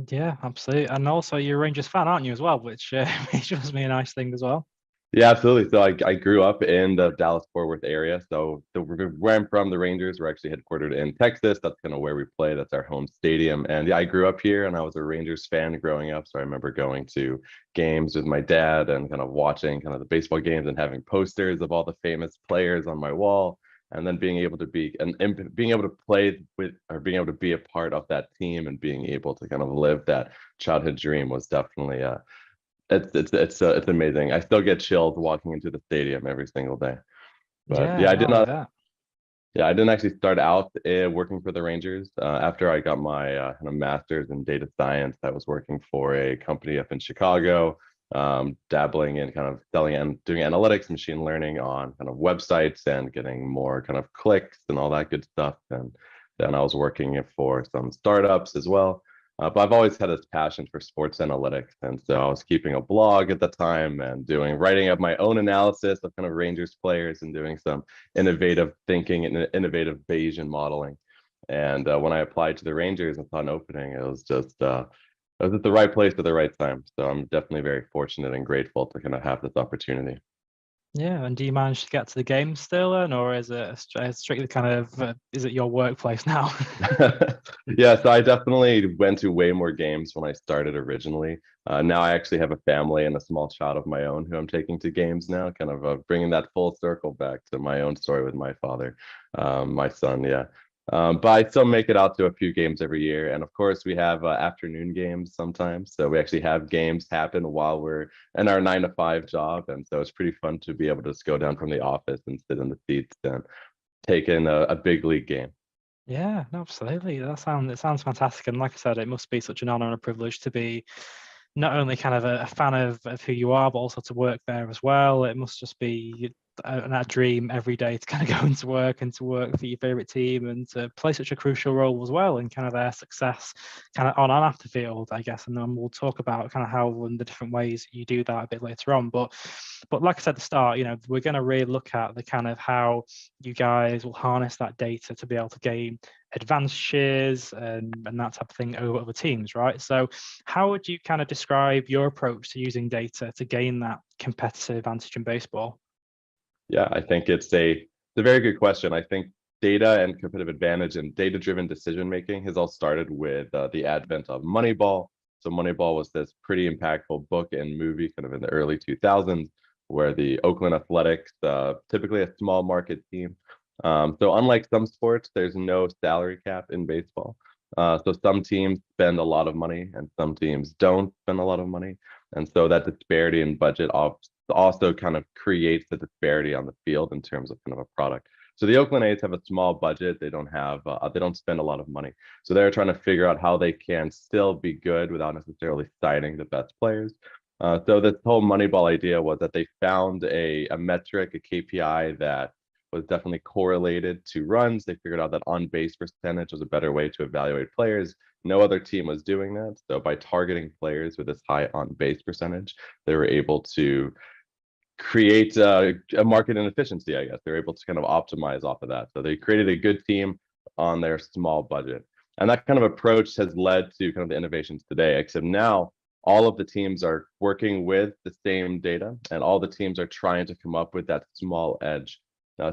Yeah, absolutely. And also you're a Rangers fan, aren't you, as well, which must be a nice thing as well. Yeah, absolutely. So I grew up in the Dallas-Fort Worth area. So where I'm from, the Rangers, we're actually headquartered in Texas. That's kind of where we play. That's our home stadium. And yeah, I grew up here and I was a Rangers fan growing up. So I remember going to games with my dad and kind of watching kind of the baseball games and having posters of all the famous players on my wall. And then being able to be and being able to play with, or being able to be a part of that team and being able to kind of live that childhood dream was definitely it's amazing. I still get chills walking into the stadium every single day. But yeah, I did not. Yeah, I didn't actually start out working for the Rangers. After I got my kind of master's in data science, I was working for a company up in Chicago, dabbling in kind of selling and doing analytics, machine learning on kind of websites and getting more kind of clicks and all that good stuff. And then I was working for some startups as well. But I've always had this passion for sports analytics. And so I was keeping a blog at the time and writing up my own analysis of kind of Rangers players and doing some innovative thinking and innovative Bayesian modeling. And when I applied to the Rangers and saw an opening, it was just, I was at the right place at the right time. So I'm definitely very fortunate and grateful to kind of have this opportunity. Yeah, and do you manage to get to the game still, or is it strictly kind of, is it your workplace now? Yeah, so I definitely went to way more games when I started originally. Now I actually have a family and a small child of my own who I'm taking to games now, kind of bringing that full circle back to my own story with my father, my son, yeah. But I still make it out to a few games every year. And of course, we have afternoon games sometimes. So we actually have games happen while we're in our 9-to-5 job. And so it's pretty fun to be able to just go down from the office and sit in the seats and take in a big league game. Yeah, absolutely. It sounds fantastic. And like I said, it must be such an honor and a privilege to be not only kind of a fan of who you are, but also to work there as well. It must just be a dream every day to kind of go into work and to work for your favorite team and to play such a crucial role as well in kind of their success kind of on and after field, I guess. And then we'll talk about kind of how and the different ways you do that a bit later on. But like I said at the start, you know, we're going to really look at the kind of how you guys will harness that data to be able to gain advantages and that type of thing over other teams, right? So how would you kind of describe your approach to using data to gain that competitive advantage in baseball? Yeah, I think it's a very good question. I think data and competitive advantage and data-driven decision making has all started with the advent of Moneyball. So Moneyball was this pretty impactful book and movie kind of in the early 2000s, where the Oakland Athletics, typically a small market team. So unlike some sports, there's no salary cap in baseball. So some teams spend a lot of money and some teams don't spend a lot of money. And so that disparity in budget also kind of creates the disparity on the field in terms of kind of a product. So the Oakland A's have a small budget. They don't spend a lot of money. So they're trying to figure out how they can still be good without necessarily signing the best players. So this whole Moneyball idea was that they found a metric, a KPI that was definitely correlated to runs. They figured out that on-base percentage was a better way to evaluate players. No other team was doing that. So by targeting players with this high on-base percentage, they were able to create a market inefficiency, I guess. They're able to kind of optimize off of that. So they created a good team on their small budget. And that kind of approach has led to kind of the innovations today, except now all of the teams are working with the same data and all the teams are trying to come up with that small edge.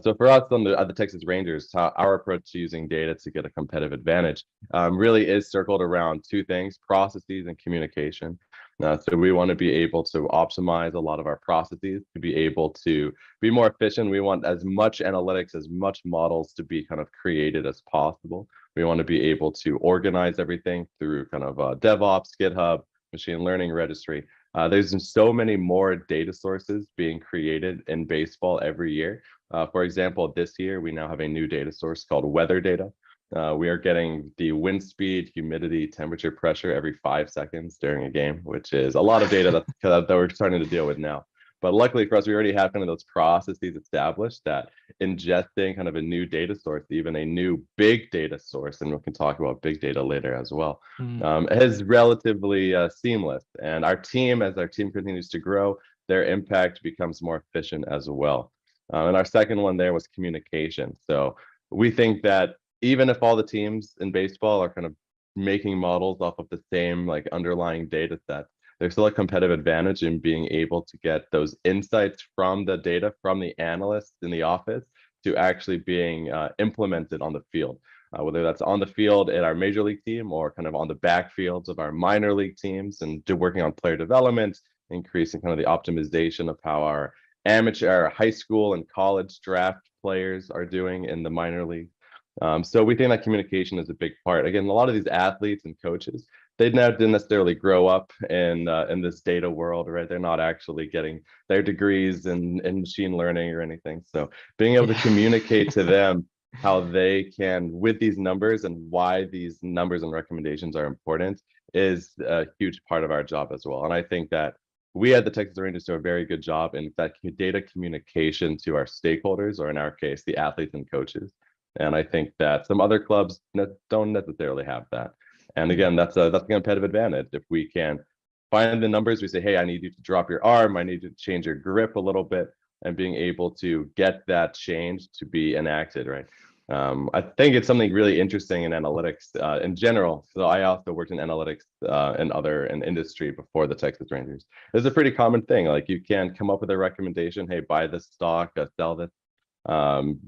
So for us at the Texas Rangers, our approach to using data to get a competitive advantage really is circled around two things: processes and communication. So we want to be able to optimize a lot of our processes to be able to be more efficient. We want as much analytics, as much models to be kind of created as possible. We want to be able to organize everything through kind of DevOps, GitHub, machine learning registry. There's so many more data sources being created in baseball every year. For example, this year, we now have a new data source called weather data. We are getting the wind speed, humidity, temperature, pressure every 5 seconds during a game, which is a lot of data that we're starting to deal with now. But luckily for us, we already have kind of those processes established that ingesting kind of a new data source, even a new big data source, and we can talk about big data later as well, is relatively seamless. And our team, as our team continues to grow, their impact becomes more efficient as well. And our second one there was communication. So we think that even if all the teams in baseball are kind of making models off of the same like underlying data set, there's still a competitive advantage in being able to get those insights from the data from the analysts in the office to actually being implemented on the field, whether that's on the field at our major league team or kind of on the backfields of our minor league teams and working on player development, increasing kind of the optimization of how our amateur, high school and college draft players are doing in the minor league. So we think that communication is a big part. Again, a lot of these athletes and coaches, they didn't necessarily grow up in this data world, right? They're not actually getting their degrees in machine learning or anything. So being able to communicate to them how they can, with these numbers and why these numbers and recommendations are important, is a huge part of our job as well. And I think that we at the Texas Rangers do a very good job in that data communication to our stakeholders, or in our case, the athletes and coaches. And I think that some other clubs don't necessarily have that. And again, that's a competitive advantage. If we can find the numbers, we say, hey, I need you to drop your arm, I need you to change your grip a little bit, and being able to get that change to be enacted, right? I think it's something really interesting in analytics in general. So I also worked in analytics in industry before the Texas Rangers. It's a pretty common thing. Like you can come up with a recommendation, hey, buy this stock, sell this,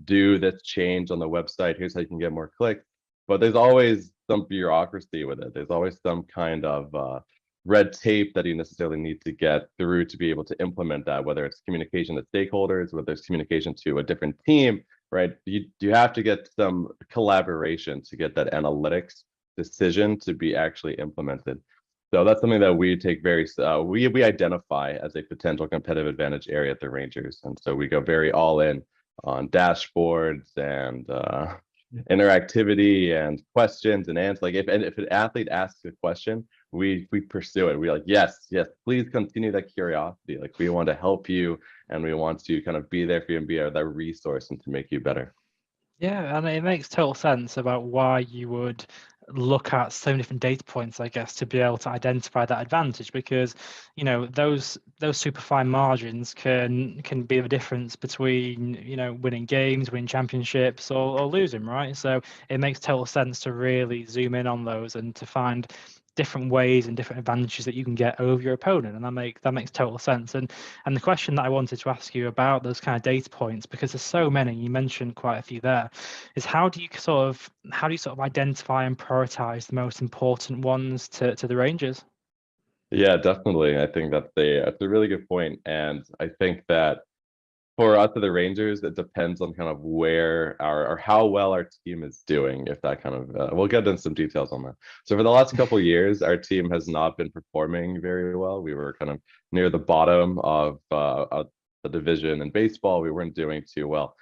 do this change on the website. Here's how you can get more clicks. But there's always some bureaucracy with it. There's always some kind of red tape that you necessarily need to get through to be able to implement that, whether it's communication to stakeholders, whether it's communication to a different team, right? You have to get some collaboration to get that analytics decision to be actually implemented. So that's something that we take we identify as a potential competitive advantage area at the Rangers. And so we go very all in on dashboards and interactivity and questions and answers. Like if an athlete asks a question, we pursue it. We're like, yes, please continue that curiosity. Like we want to help you and we want to kind of be there for you and be that resource and to make you better. Yeah, and it makes total sense about why you would look at so many different data points, I guess, to be able to identify that advantage, because you know those super fine margins can be the difference between winning games, winning championships, or losing, right? So it makes total sense to really zoom in on those and to find different ways and different advantages that you can get over your opponent, and that makes total sense. And the question that I wanted to ask you about those kind of data points, because there's so many, you mentioned quite a few there, is how do you sort of identify and prioritize the most important ones to the Rangers? Yeah, definitely. I think that's a really good point, and I think that for us at the Rangers, it depends on kind of where or how well our team is doing. If that kind of, we'll get into some details on that. So for the last couple of years, our team has not been performing very well. We were kind of near the bottom of the division in baseball. We weren't doing too well.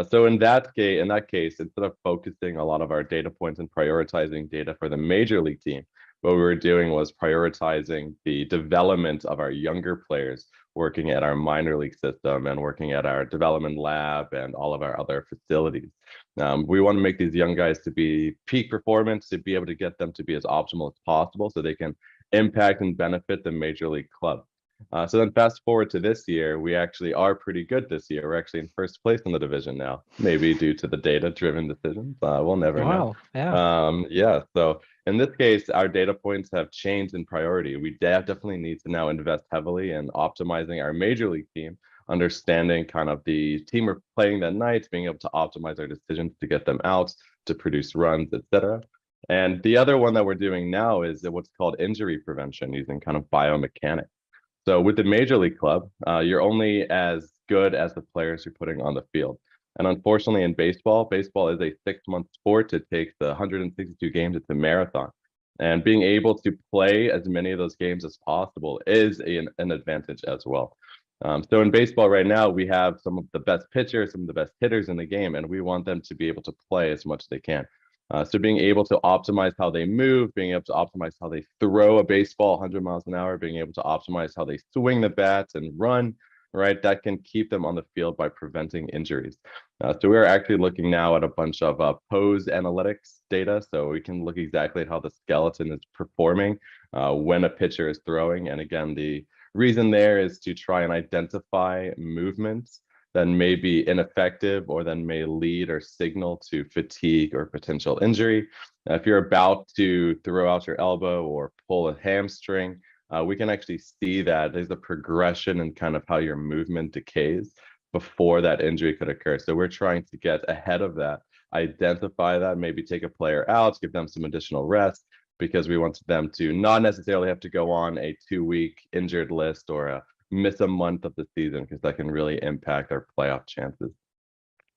So in that case, instead of focusing a lot of our data points and prioritizing data for the major league team, what we were doing was prioritizing the development of our younger players, working at our minor league system and working at our development lab and all of our other facilities. We want to make these young guys to be peak performance, to be able to get them to be as optimal as possible so they can impact and benefit the major league club. So then fast forward to this year, we actually are pretty good this year. We're actually in first place in the division now, maybe due to the data-driven decisions. We'll never know. Yeah. So in this case, our data points have changed in priority. We definitely need to now invest heavily in optimizing our major league team, understanding kind of the team we're playing that night, being able to optimize our decisions to get them out, to produce runs, etc. And the other one that we're doing now is what's called injury prevention using kind of biomechanics. So with the major league club, you're only as good as the players you're putting on the field. And unfortunately in baseball is a 6-month sport. It takes 162 games. It's a marathon. And being able to play as many of those games as possible is an advantage as well. So in baseball right now, we have some of the best pitchers, some of the best hitters in the game, and we want them to be able to play as much as they can. So being able to optimize how they move, being able to optimize how they throw a baseball 100 miles an hour, being able to optimize how they swing the bats and run, right? That can keep them on the field by preventing injuries. So we're actually looking now at a bunch of pose analytics data. So we can look exactly at how the skeleton is performing when a pitcher is throwing. And again, the reason there is to try and identify movements that may be ineffective or then may lead or signal to fatigue or potential injury. If you're about to throw out your elbow or pull a hamstring, we can actually see that there's a progression in kind of how your movement decays before that injury could occur. So we're trying to get ahead of that, identify that, maybe take a player out, give them some additional rest, because we want them to not necessarily have to go on a 2-week injured list or miss a month of the season, because that can really impact our playoff chances.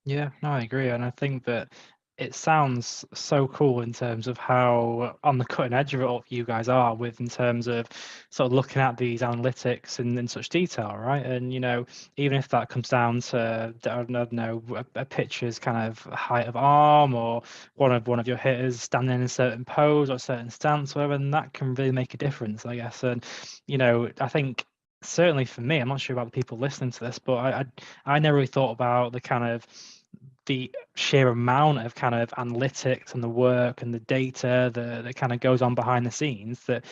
Yeah, no, I agree. And I think that it sounds so cool in terms of how on the cutting edge of it all you guys are with, in terms of sort of looking at these analytics in such detail, right? And, you know, even if that comes down to, I don't know, a pitcher's kind of height of arm, or one of your hitters standing in a certain pose or a certain stance, whatever, and that can really make a difference, I guess. And, you know, I think certainly for me, I'm not sure about the people listening to this, but I never really thought about the kind of the sheer amount of kind of analytics and the work and the data that kind of goes on behind the scenes that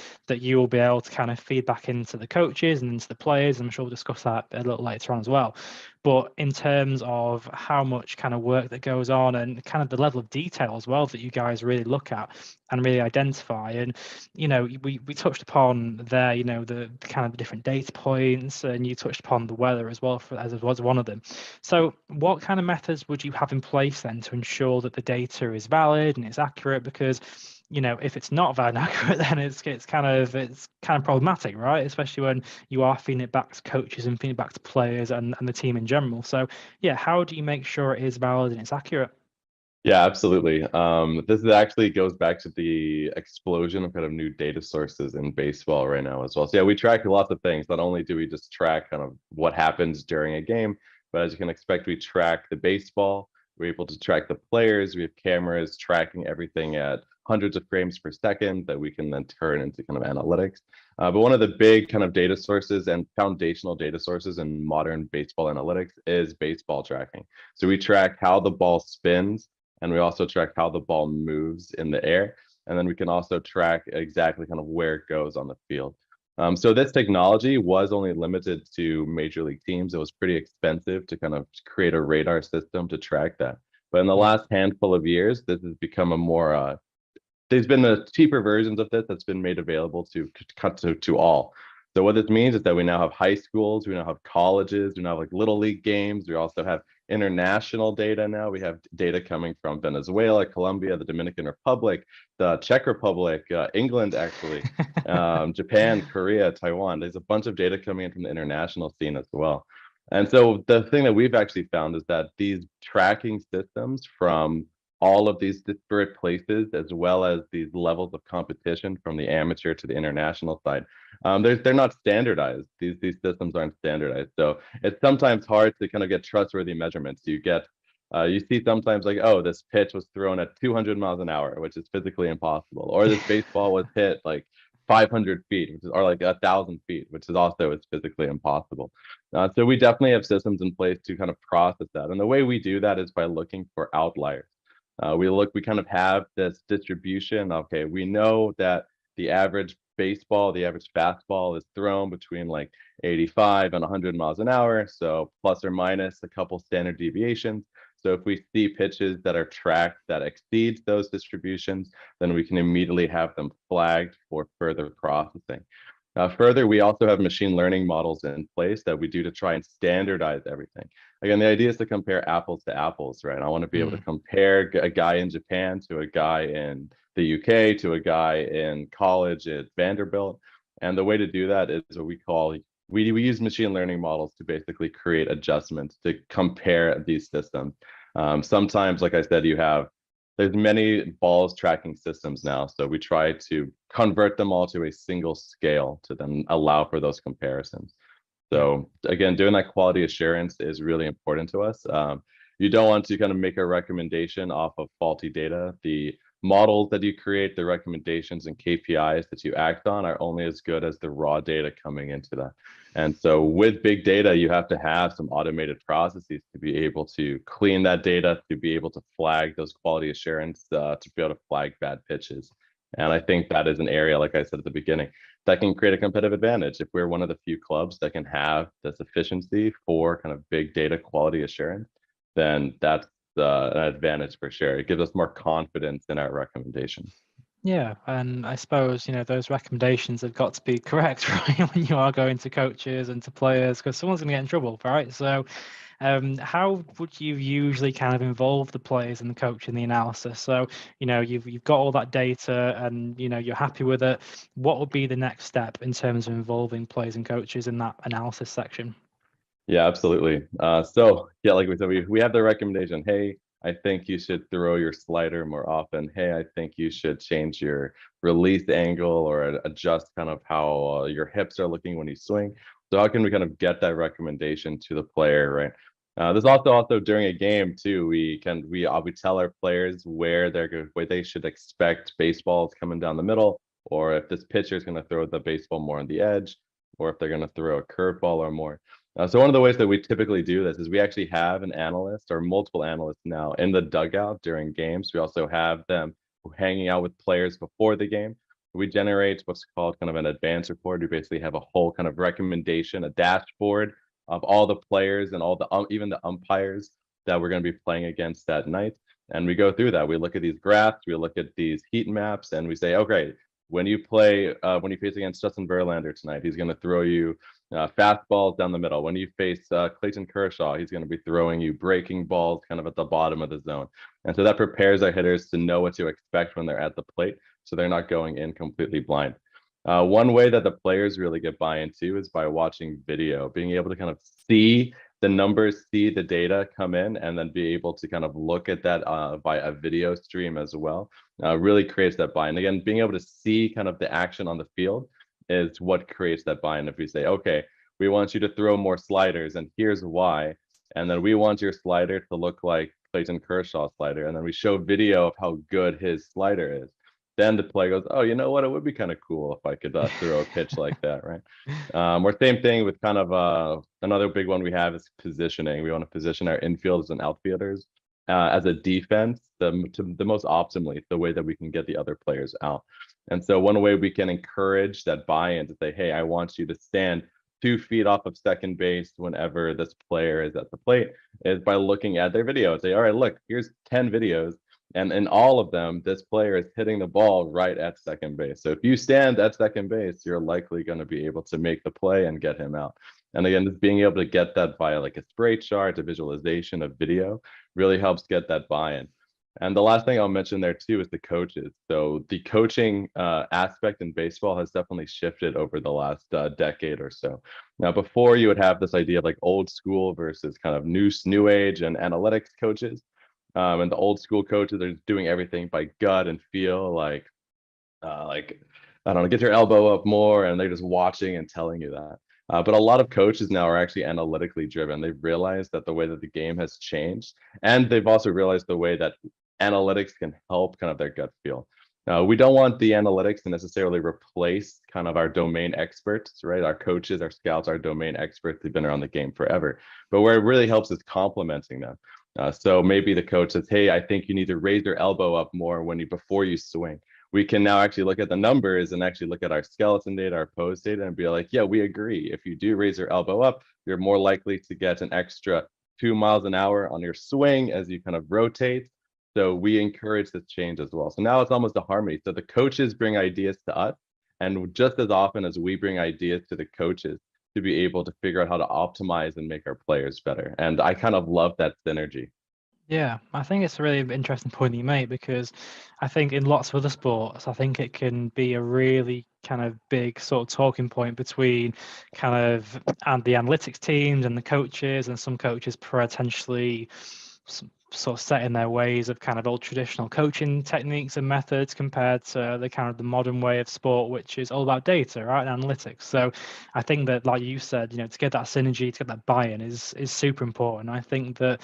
you will be able to kind of feed back into the coaches and into the players. I'm sure we'll discuss that a little later on as well. But in terms of how much kind of work that goes on and kind of the level of detail as well that you guys really look at and really identify, and, you know, we touched upon there, you know, the kind of the different data points, and you touched upon the weather as well as was one of them. So what kind of methods would you have in place then to ensure that the data is valid and it's accurate? Because, you know, if it's not valid and accurate, then it's kind of problematic, right? Especially when you are feeding it back to coaches and feeding it back to players and the team in general. So yeah, how do you make sure it is valid and it's accurate? Yeah, absolutely. This actually goes back to the explosion of kind of new data sources in baseball right now as well. So yeah, we track lots of things. Not only do we just track kind of what happens during a game, but as you can expect, we track the baseball. We're able to track the players. We have cameras tracking everything at hundreds of frames per second that we can then turn into kind of analytics. But one of the big kind of data sources and foundational data sources in modern baseball analytics is baseball tracking. So we track how the ball spins, and we also track how the ball moves in the air. And then we can also track exactly kind of where it goes on the field. So this technology was only limited to major league teams. It was pretty expensive to kind of create a radar system to track that. But in the last handful of years, this has become a more, there's been the cheaper versions of this that's been made available to all. So what this means is that we now have high schools, we now have colleges, we now have like little league games. We also have international data now. We have data coming from Venezuela, Colombia, the Dominican Republic, the Czech Republic, England, actually, Japan, Korea, Taiwan. There's a bunch of data coming in from the international scene as well. And so the thing that we've actually found is that these tracking systems from all of these disparate places, as well as these levels of competition from the amateur to the international side, they're not standardized. These systems aren't standardized. So it's sometimes hard to kind of get trustworthy measurements. You get You see sometimes like, oh, this pitch was thrown at 200 miles an hour, which is physically impossible, or this baseball was hit like 500 feet, which is, or like 1,000 feet, which is also is physically impossible. So we definitely have systems in place to kind of process that, and the way we do that is by looking for outliers. We kind of have this distribution. Okay, we know that the average baseball, the average fastball is thrown between like 85 and 100 miles an hour, so plus or minus a couple standard deviations. So if we see pitches that are tracked that exceeds those distributions, then we can immediately have them flagged for further processing. Further, we also have machine learning models in place that we do to try and standardize everything. Again, the idea is to compare apples to apples, right? I want to be able to compare a guy in Japan to a guy in the UK to a guy in college at Vanderbilt. And the way to do that is what we call, we use machine learning models to basically create adjustments to compare these systems. Sometimes, like I said, there's many balls tracking systems now. So we try to convert them all to a single scale to then allow for those comparisons. So again, doing that quality assurance is really important to us. You don't want to kind of make a recommendation off of faulty data. The models that you create, the recommendations and KPIs that you act on are only as good as the raw data coming into that. And so with big data, you have to have some automated processes to be able to clean that data, to be able to flag those quality assurance, to be able to flag bad pitches. And I think that is an area, like I said at the beginning, that can create a competitive advantage. If we're one of the few clubs that can have this efficiency for kind of big data quality assurance, then that's an advantage for sure. It gives us more confidence in our recommendations. Yeah, and I suppose, those recommendations have got to be correct, right, when you are going to coaches and to players, because someone's going to get in trouble, right? So how would you usually kind of involve the players and the coach in the analysis? So, you've got all that data and, you're happy with it. What would be the next step in terms of involving players and coaches in that analysis section? Yeah, absolutely. So yeah, like we said, we have the recommendation. Hey, I think you should throw your slider more often. Hey, I think you should change your release angle or adjust kind of how your hips are looking when you swing. So how can we kind of get that recommendation to the player, right? There's also during a game too. We tell our players where they should expect baseballs coming down the middle, or if this pitcher is going to throw the baseball more on the edge, or if they're going to throw a curveball or more. So one of the ways that we typically do this is we actually have an analyst or multiple analysts now in the dugout during games. We also have them hanging out with players before the game. We generate what's called kind of an advance report. We basically have a whole kind of recommendation, a dashboard of all the players and all the even the umpires that we're going to be playing against that night. And we go through that. We look at these graphs, we look at these heat maps, and we say, okay, when you face against Justin Verlander tonight, he's going to throw you fastballs down the middle. When you face Clayton Kershaw, he's going to be throwing you breaking balls kind of at the bottom of the zone. And so that prepares our hitters to know what to expect when they're at the plate, so they're not going in completely blind. One way that the players really get buy-in too is by watching video, being able to kind of see the numbers, see the data come in, and then be able to kind of look at that by a video stream as well, really creates that buy-in. Again, being able to see kind of the action on the field is what creates that buy-in. If we say, okay, we want you to throw more sliders, and here's why, and then we want your slider to look like Clayton Kershaw's slider, and then we show video of how good his slider is, then the player goes, oh, you know what? It would be kind of cool if I could throw a pitch like that, right? Or same thing with kind of another big one we have is positioning. We want to position our infielders and outfielders as a defense the most optimally, the way that we can get the other players out. And so one way we can encourage that buy-in to say, hey, I want you to stand 2 feet off of second base whenever this player is at the plate, is by looking at their video and say, all right, look, here's 10 videos. And in all of them, this player is hitting the ball right at second base. So if you stand at second base, you're likely going to be able to make the play and get him out. And again, just being able to get that via like a spray chart, a visualization of video really helps get that buy-in. And the last thing I'll mention there too is the coaches. So the coaching aspect in baseball has definitely shifted over the last decade or so. Now, before you would have this idea of like old school versus kind of new age and analytics coaches. And the old school coaches are doing everything by gut and feel, like I don't know, get your elbow up more, and they're just watching and telling you that. But a lot of coaches now are actually analytically driven. They've realized that the way that the game has changed, and they've also realized the way that analytics can help kind of their gut feel. We don't want the analytics to necessarily replace kind of our domain experts, right? Our coaches, our scouts, our domain experts, they've been around the game forever. But where it really helps is complementing them. So maybe the coach says, hey, I think you need to raise your elbow up more before you swing. We can now actually look at the numbers and actually look at our skeleton data, our pose data, and be like, yeah, we agree. If you do raise your elbow up, you're more likely to get an extra 2 miles an hour on your swing as you kind of rotate. So we encourage this change as well. So now it's almost a harmony. So the coaches bring ideas to us, and just as often as we bring ideas to the coaches to be able to figure out how to optimize and make our players better. And I kind of love that synergy. Yeah, I think it's a really interesting point you make, because I think in lots of other sports, I think it can be a really kind of big sort of talking point between kind of and the analytics teams and the coaches, and some coaches potentially sort of set in their ways of kind of old traditional coaching techniques and methods compared to the kind of the modern way of sport, which is all about data, right, and analytics. So I think that, like you said, to get that synergy, to get that buy-in is super important. I think that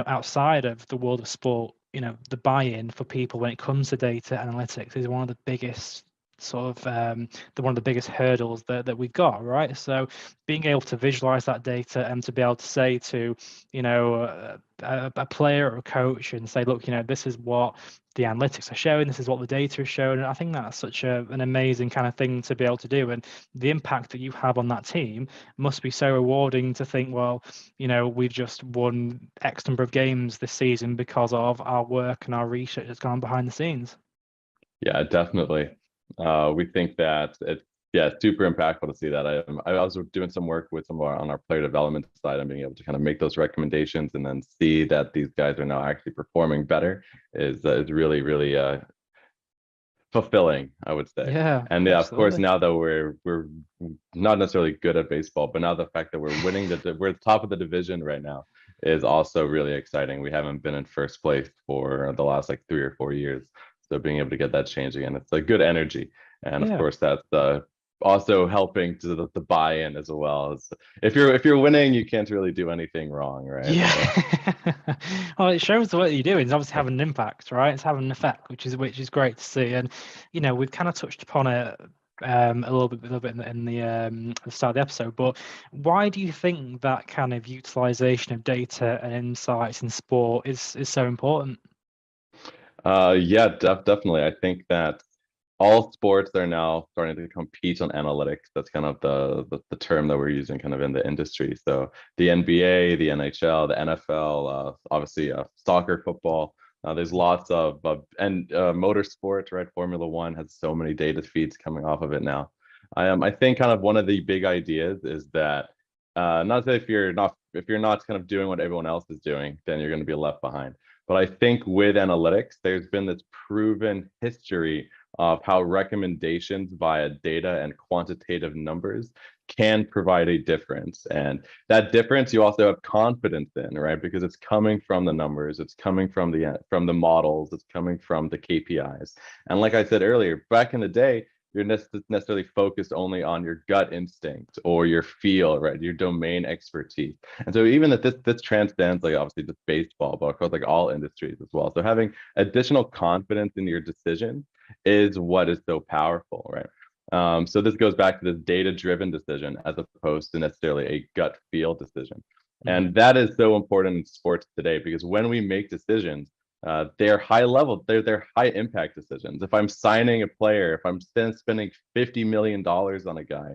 outside of the world of sport, the buy-in for people when it comes to data analytics is one of the biggest sort of one of the biggest hurdles that we've got, right? So being able to visualize that data and to be able to say to a player or a coach and say, look, this is what the analytics are showing, this is what the data is showing. And I think that's such an amazing kind of thing to be able to do, and the impact that you have on that team must be so rewarding to think, well, we've just won X number of games this season because of our work and our research that's gone behind the scenes. Yeah, definitely. We think that it's super impactful to see that. I was doing some work with some on our player development side and being able to kind of make those recommendations and then see that these guys are now actually performing better is really, really fulfilling, I would say. Yeah, and yeah, absolutely. Of course, now that we're not necessarily good at baseball, but now the fact that we're winning we're top of the division right now is also really exciting. We haven't been in first place for the last like 3 or 4 years. So being able to get that change again, it's a good energy. And of course, that's also helping to the buy-in as well. As if you're winning, you can't really do anything wrong, right? Yeah. Well, it shows the work that you're doing is obviously having an impact, right? It's having an effect, which is great to see. And we've kind of touched upon it a little bit in the start of the episode, but why do you think that kind of utilization of data and insights in sport is so important? Yeah, definitely. I think that all sports are now starting to compete on analytics. That's kind of the term that we're using kind of in the industry. So the NBA, the NHL, the NFL, obviously soccer, football. There's lots of motorsport, right? Formula One has so many data feeds coming off of it now. I think kind of one of the big ideas is that not that if you're not kind of doing what everyone else is doing, then you're going to be left behind. But I think with analytics, there's been this proven history of how recommendations via data and quantitative numbers can provide a difference. And that difference you also have confidence in, right? Because it's coming from the numbers, it's coming from the models, it's coming from the KPIs. And like I said earlier, back in the day, you're necessarily focused only on your gut instinct or your feel, right? Your domain expertise. And so even that this transcends like obviously just baseball, but across like all industries as well. So having additional confidence in your decision is what is so powerful, right? So this goes back to this data-driven decision as opposed to necessarily a gut feel decision. And that is so important in sports today, because when we make decisions, they're high level, they're high impact decisions. If I'm signing a player, if I'm spending $50 million on a guy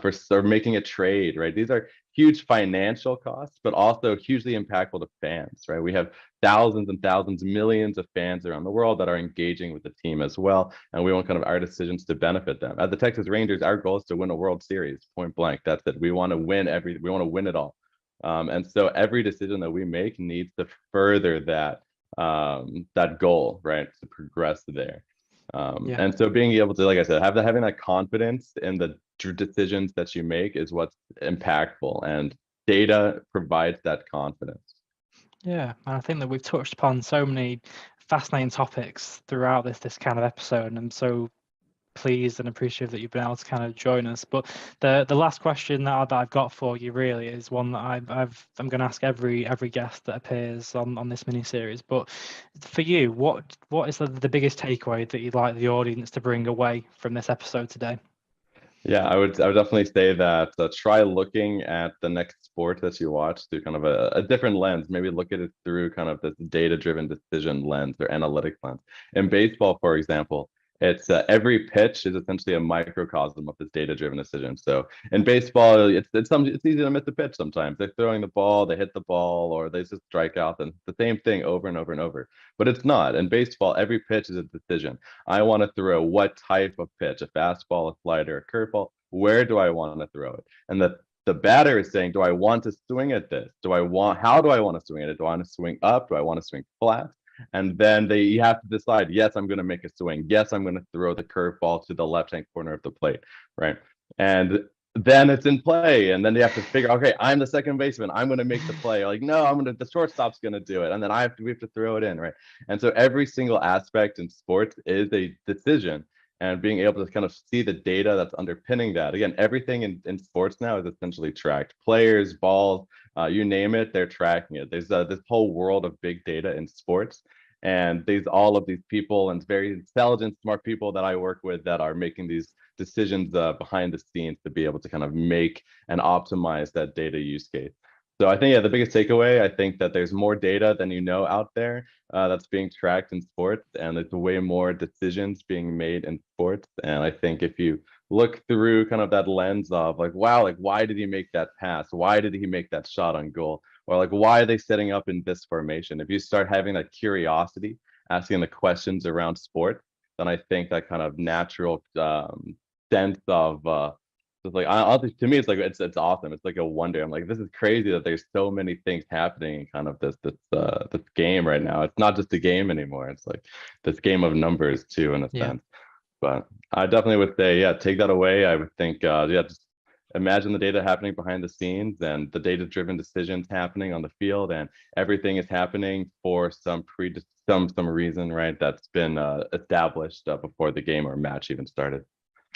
for making a trade, right? These are huge financial costs, but also hugely impactful to fans, right? We have thousands and thousands, millions of fans around the world that are engaging with the team as well. And we want kind of our decisions to benefit them. At the Texas Rangers, our goal is to win a World Series, point blank. That's it. We want to win we want to win it all. And so every decision that we make needs to further that goal, right, to progress there. And so being able to, like I said, having that confidence in the decisions that you make is what's impactful, and data provides that confidence. Yeah, and I think that we've touched upon so many fascinating topics throughout this kind of episode, and I'm so pleased and appreciative that you've been able to kind of join us. But the last question that I've got for you really is one that I'm going to ask every guest that appears on this mini series. But for you, what is the biggest takeaway that you'd like the audience to bring away from this episode today? Yeah, I would definitely say that try looking at the next sport that you watch through kind of a different lens. Maybe look at it through kind of this data-driven decision lens or analytic lens. In baseball, for example, it's every pitch is essentially a microcosm of this data-driven decision. So in baseball, it's easy to miss a pitch sometimes. They're throwing the ball, they hit the ball, or they just strike out, and the same thing over and over and over. But it's not. In baseball, every pitch is a decision. I want to throw what type of pitch, a fastball, a slider, a curveball. Where do I want to throw it? And the batter is saying, do I want to swing at this? How do I want to swing at it? Do I want to swing up? Do I want to swing flat? And then you have to decide, yes, I'm going to make a swing. Yes, I'm going to throw the curveball to the left-hand corner of the plate, right? And then it's in play. And then you have to figure, okay, I'm the second baseman. I'm going to make the play. Like, no, the shortstop's going to do it. And then we have to throw it in, right? And so every single aspect in sports is a decision. And being able to kind of see the data that's underpinning that. Again, everything in sports now is essentially tracked. Players, balls, you name it, they're tracking it. There's this whole world of big data in sports. And there's all of these people and very intelligent, smart people that I work with that are making these decisions behind the scenes to be able to kind of make and optimize that data use case. So I think, yeah, the biggest takeaway, I think that there's more data than you know out there that's being tracked in sports, and there's way more decisions being made in sports. And I think if you look through kind of that lens of like, wow, like why did he make that pass? Why did he make that shot on goal? Or like, why are they setting up in this formation? If you start having that curiosity, asking the questions around sport, then I think that kind of natural sense of it's like to me, it's like it's awesome. It's like a wonder. I'm like, this is crazy that there's so many things happening in kind of this game right now. It's not just a game anymore. It's like this game of numbers too, in a sense. But I definitely would say, yeah, take that away. I would think, yeah, just imagine the data happening behind the scenes and the data-driven decisions happening on the field, and everything is happening for some reason, right? That's been established before the game or match even started.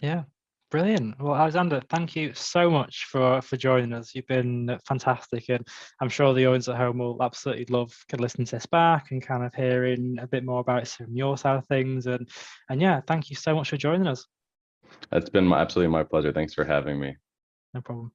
Yeah. Brilliant. Well, Alexander, thank you so much for joining us. You've been fantastic, and I'm sure the audience at home will absolutely love listening to this back and kind of hearing a bit more about it from your side of things. And yeah, thank you so much for joining us. It's been absolutely my pleasure. Thanks for having me. No problem.